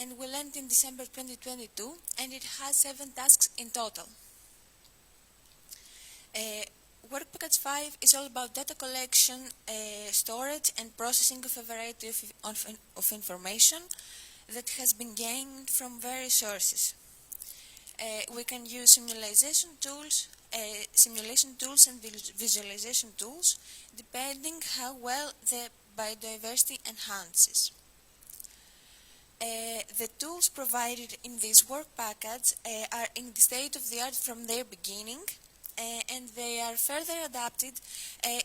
and will end in December 2022, and it has 7 tasks in total. Work Package 5 is all about data collection, storage and processing of a variety of information that has been gained from various sources. We can use simulation tools and visualization tools, depending how well the biodiversity enhances. The tools provided in this work package are in the state of the art from their beginning, and they are further adapted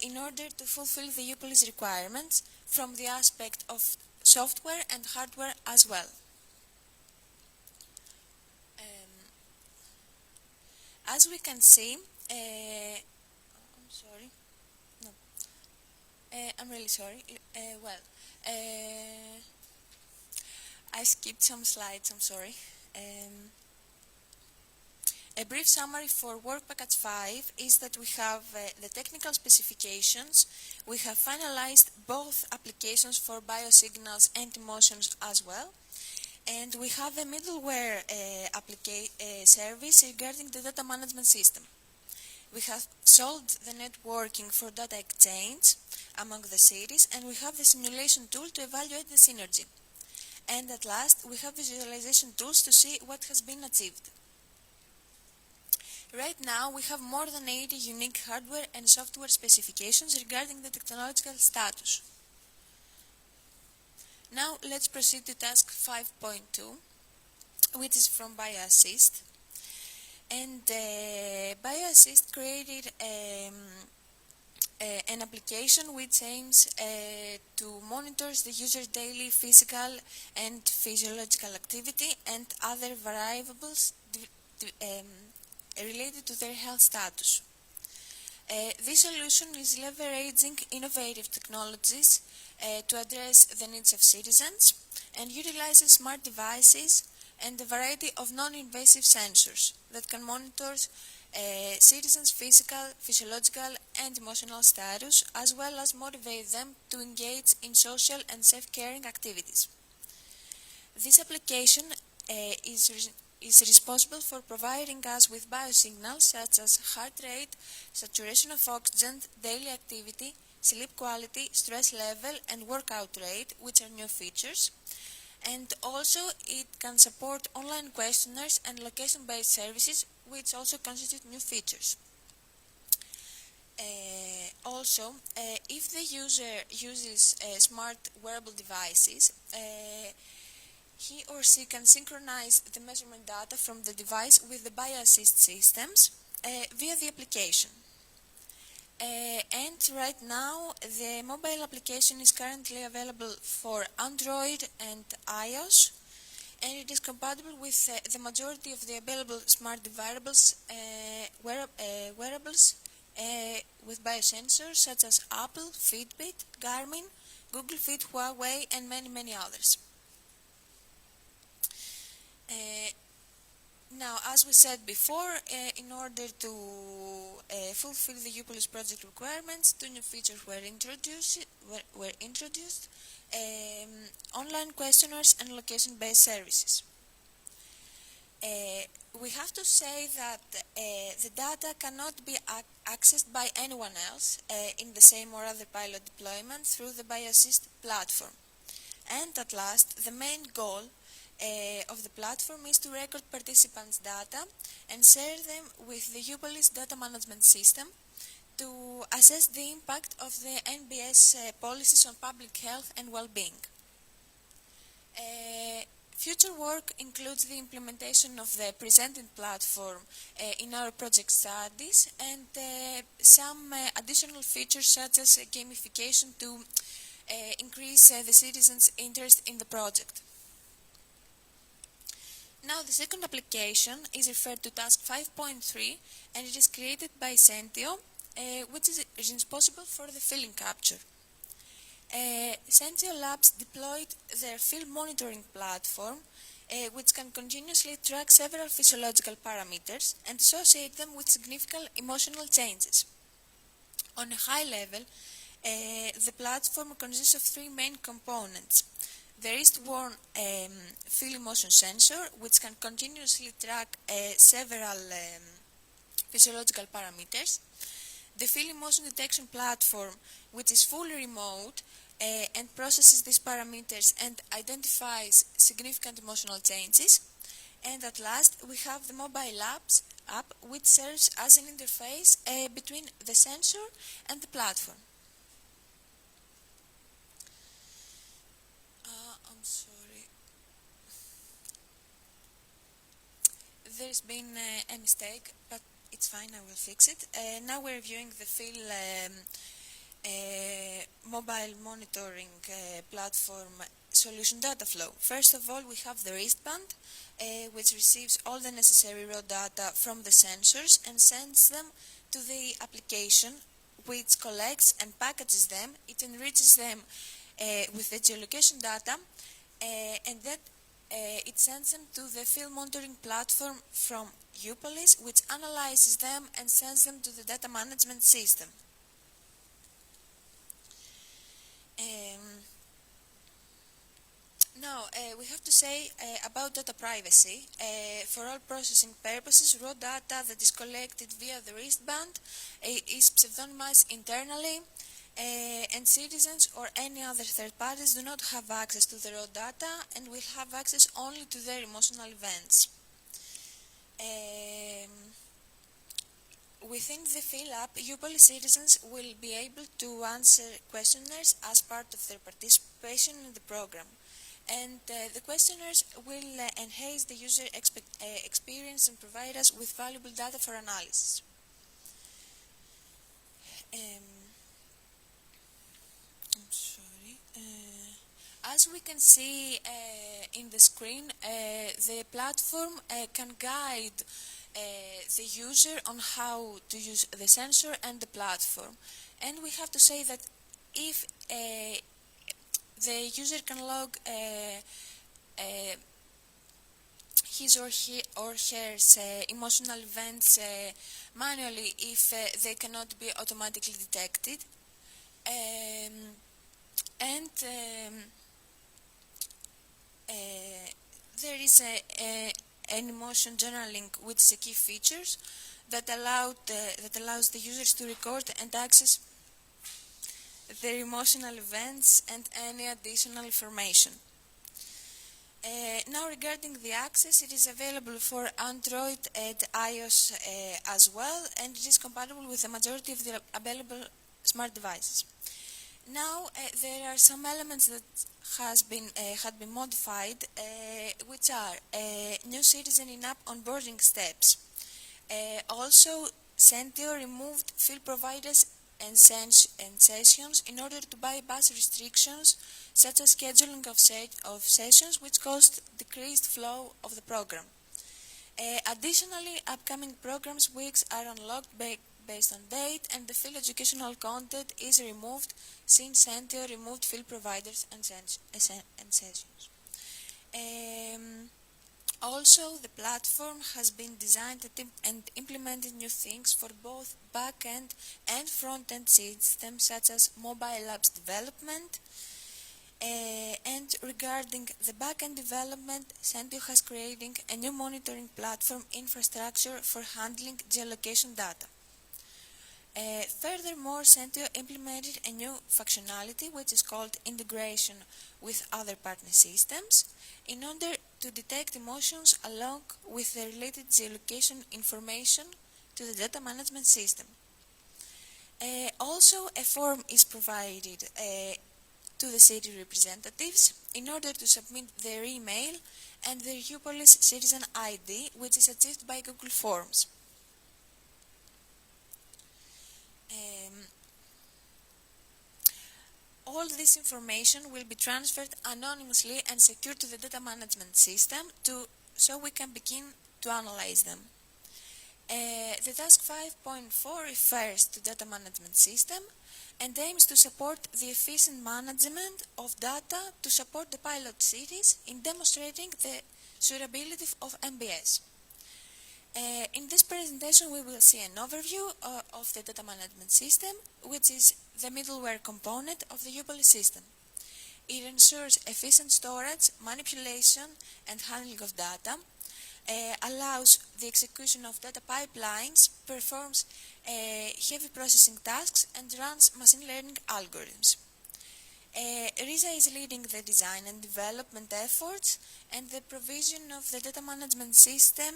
in order to fulfill the euPOLIS requirements from the aspect of software and hardware as well. As we can see, I'm sorry, no, I'm really sorry, I skipped some slides, I'm sorry. A brief summary for Work Package 5 is that we have the technical specifications, we have finalized both applications for biosignals and emotions as well, and we have a middleware service regarding the data management system. We have solved the networking for data exchange among the cities, and we have the simulation tool to evaluate the synergy. And at last, we have visualization tools to see what has been achieved. Right now, we have more than 80 unique hardware and software specifications regarding the technological status. Now, let's proceed to task 5.2, which is from BioAssist. And BioAssist created an application which aims to monitor the user's daily physical and physiological activity and other variables related to their health status. This solution is leveraging innovative technologies to address the needs of citizens and utilizes smart devices and a variety of non-invasive sensors that can monitor citizens' physical, physiological and emotional status, as well as motivate them to engage in social and self-caring activities. This application is responsible for providing us with biosignals such as heart rate, saturation of oxygen, daily activity, sleep quality, stress level and workout rate, which are new features. And also it can support online questionnaires and location-based services, which also constitute new features. Also, if the user uses smart wearable devices, he or she can synchronize the measurement data from the device with the BioAssist systems via the application. And right now, the mobile application is currently available for Android and iOS, and it is compatible with the majority of the available smart wearables with biosensors such as Apple, Fitbit, Garmin, Google Fit, Huawei, and many others. Now, as we said before, in order to fulfill the euPOLIS project requirements, 2 new features were introduced, online questionnaires and location-based services. We have to say that the data cannot be accessed by anyone else in the same or other pilot deployment through the BioAssist platform. And at last, the main goal of the platform is to record participants' data and share them with the euPOLIS data management system to assess the impact of the NBS policies on public health and well-being. Future work includes the implementation of the presented platform in our project studies and some additional features such as gamification to increase the citizens' interest in the project. Now, the second application is referred to task 5.3, and it is created by Cedo which is responsible for the feeling capture. Sensio Labs deployed their field monitoring platform, which can continuously track several physiological parameters and associate them with significant emotional changes. On a high level, the platform consists of three main components. The wrist-worn field emotion sensor, which can continuously track several physiological parameters. The field emotion detection platform, which is fully remote and processes these parameters and identifies significant emotional changes. And at last, we have the mobile app, which serves as an interface between the sensor and the platform. I'm sorry. There's been a mistake, but it's fine, I will fix it. Now we're viewing the field mobile monitoring platform solution data flow. First of all, we have the wristband, which receives all the necessary raw data from the sensors and sends them to the application, which collects and packages them. It enriches them with the geolocation data, and that it sends them to the field monitoring platform from euPOLIS, which analyzes them and sends them to the data management system. Now, we have to say about data privacy. For all processing purposes, raw data that is collected via the wristband is pseudonymized internally, and citizens or any other third parties do not have access to the raw data and will have access only to their emotional events. Within the field app, euPOLIS citizens will be able to answer questionnaires as part of their participation in the program. And the questionnaires will enhance the user experience and provide us with valuable data for analysis. I'm sorry. As we can see in the screen, the platform can guide the user on how to use the sensor and the platform. And we have to say that if the user can log his or her emotional events manually if they cannot be automatically detected. There is an emotion journaling with the key features that allows the users to record and access their emotional events and any additional information. Now regarding the access, it is available for Android and iOS as well, and it is compatible with the majority of the available smart devices. Now there are some elements that had been modified, which are new citizen in-app onboarding steps. Also, Cedo removed field providers and sessions in order to bypass restrictions such as scheduling of sessions, which caused decreased flow of the program. Additionally, upcoming programs weeks are unlocked based on date, and the field educational content is removed since Cedo removed field providers and sessions. Also, the platform has been designed and implemented new things for both back-end and front-end systems, such as mobile apps development. And regarding the back-end development, Cedo has created a new monitoring platform infrastructure for handling geolocation data. Furthermore, Cedo implemented a new functionality which is called integration with other partner systems in order to detect emotions along with the related geolocation information to the data management system. Also, a form is provided to the city representatives in order to submit their email and their euPOLIS citizen ID, which is achieved by Google Forms. All this information will be transferred anonymously and secured to the data management system so we can begin to analyze them. The task 5.4 refers to data management system and aims to support the efficient management of data to support the pilot series in demonstrating the suitability of MBS. In this presentation we will see an overview of the data management system, which is the middleware component of the euPOLIS system. It ensures efficient storage, manipulation and handling of data, allows the execution of data pipelines, performs heavy processing tasks and runs machine learning algorithms. RISA is leading the design and development efforts and the provision of the data management system.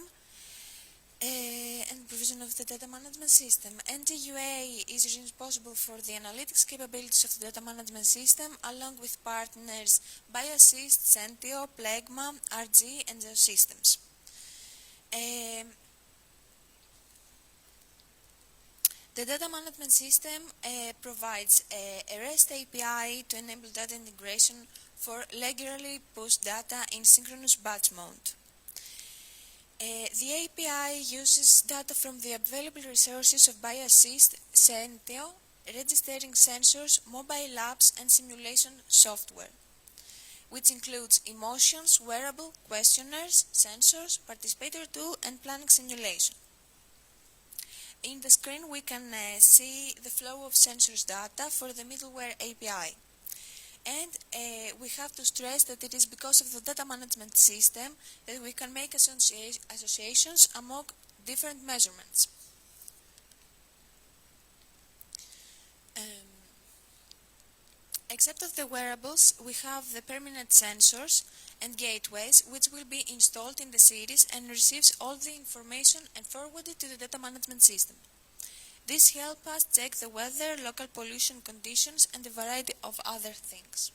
NTUA is responsible for the analytics capabilities of the data management system, along with partners BioAssist, Cedo, Plegma, RG, and GeoSystems. The data management system provides a REST API to enable data integration for regularly pushed data in synchronous batch mode. The API uses data from the available resources of BioAssist, Cedo, registering sensors, mobile apps, and simulation software, which includes emotions, wearable, questionnaires, sensors, participatory tool, and planning simulation. In the screen we can see the flow of sensors data for the middleware API. And we have to stress that it is because of the data management system that we can make associations among different measurements. Except of the wearables, we have the permanent sensors and gateways, which will be installed in the series and receives all the information and forwarded to the data management system. This helps us check the weather, local pollution conditions, and a variety of other things.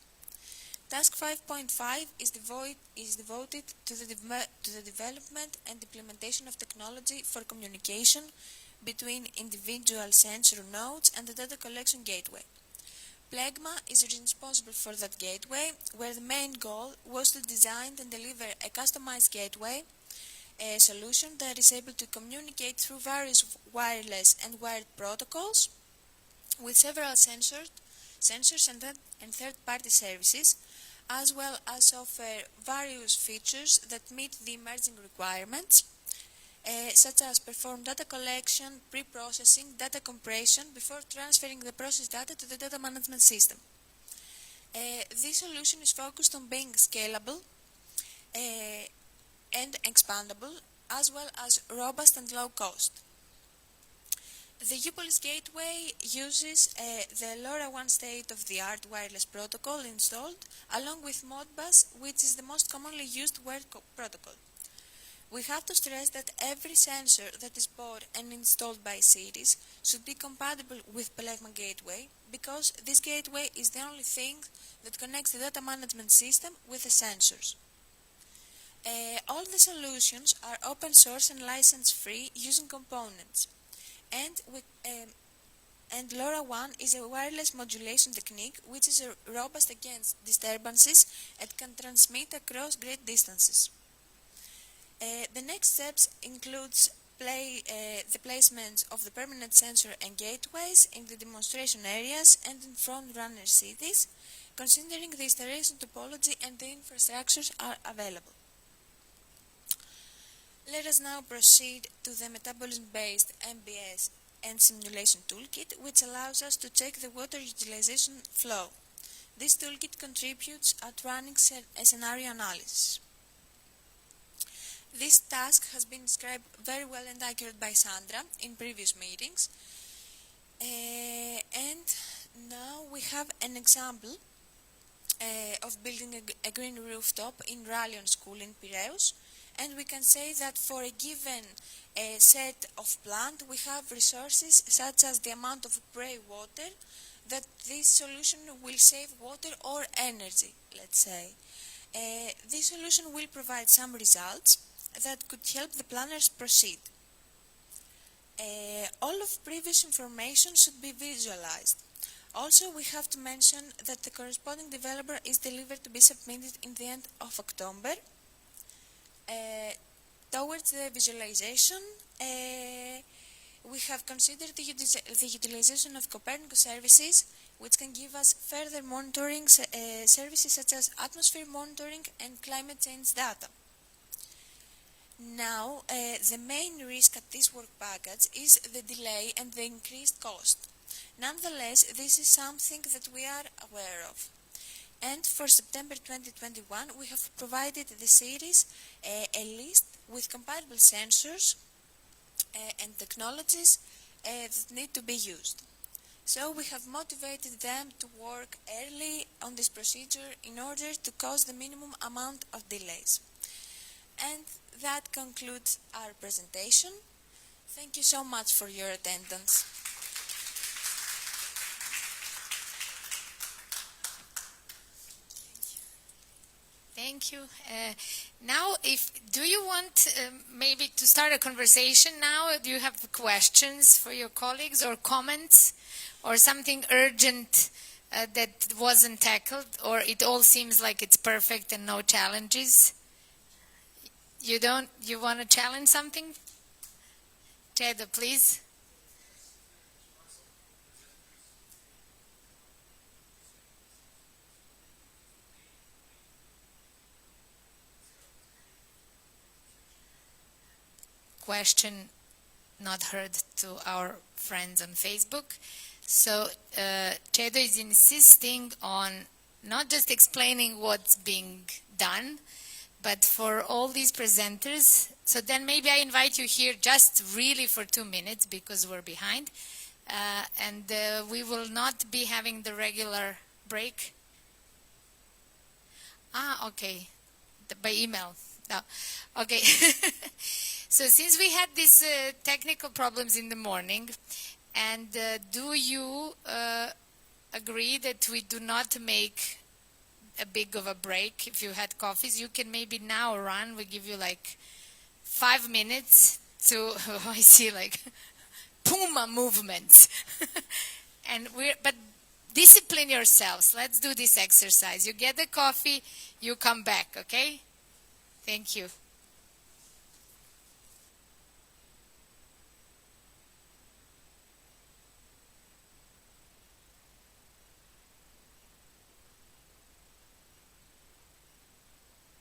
Task 5.5 is devoted to the development and implementation of technology for communication between individual sensor nodes and the data collection gateway. Plegma is responsible for that gateway, where the main goal was to design and deliver a customized gateway a solution that is able to communicate through various wireless and wired protocols with several sensors and third-party services, as well as offer various features that meet the emerging requirements, such as perform data collection, pre-processing, data compression before transferring the processed data to the data management system. This solution is focused on being scalable and expandable, as well as robust and low cost. The euPOLIS gateway uses the LoRaWAN state-of-the-art wireless protocol installed, along with Modbus, which is the most commonly used wired protocol. We have to stress that every sensor that is bought and installed by series should be compatible with Plegma gateway, because this gateway is the only thing that connects the data management system with the sensors. All the solutions are open source and license free using components, and LoRaWAN is a wireless modulation technique which is robust against disturbances and can transmit across great distances. The next steps includes the placement of the permanent sensor and gateways in the demonstration areas and in front-runner cities, considering the installation topology and the infrastructures are available. Let us now proceed to the metabolism-based MBS and simulation toolkit, which allows us to check the water utilization flow. This toolkit contributes at running a scenario analysis. This task has been described very well and accurate by Sandra in previous meetings. And now we have an example of building a green rooftop in Rallion School in Piraeus. And we can say that for a given set of plant, we have resources such as the amount of grey water, that this solution will save water or energy, let's say. This solution will provide some results that could help the planners proceed. All of previous information should be visualized. Also, we have to mention that the corresponding developer is delivered to be submitted in the end of October. Towards towards the visualization, we have considered the utilization of Copernicus services, which can give us further monitoring services such as atmosphere monitoring and climate change data. Now, the main risk at this work package is the delay and the increased cost. Nonetheless, this is something that we are aware of. And for September 2021, we have provided the series a list with compatible sensors and technologies that need to be used. So we have motivated them to work early on this procedure in order to cause the minimum amount of delays. And that concludes our presentation. Thank you so much for your attendance. Thank you. Now, do you want maybe to start a conversation now? Do you have questions for your colleagues or comments or something urgent that wasn't tackled, or it all seems like it's perfect and no challenges? You want to challenge something? Cedo, please. Question not heard to our friends on Facebook. So Cedo is insisting on not just explaining what's being done, but for all these presenters. So then maybe I invite you here just really for 2 minutes because we're behind. And we will not be having the regular break. Okay. By email. No. Okay. So since we had these technical problems in the morning, and do you agree that we do not make a big of a break? If you had coffees, you can maybe now run. We give you like 5 minutes to, I see like Puma movements. But discipline yourselves. Let's do this exercise. You get the coffee, you come back, okay? Thank you.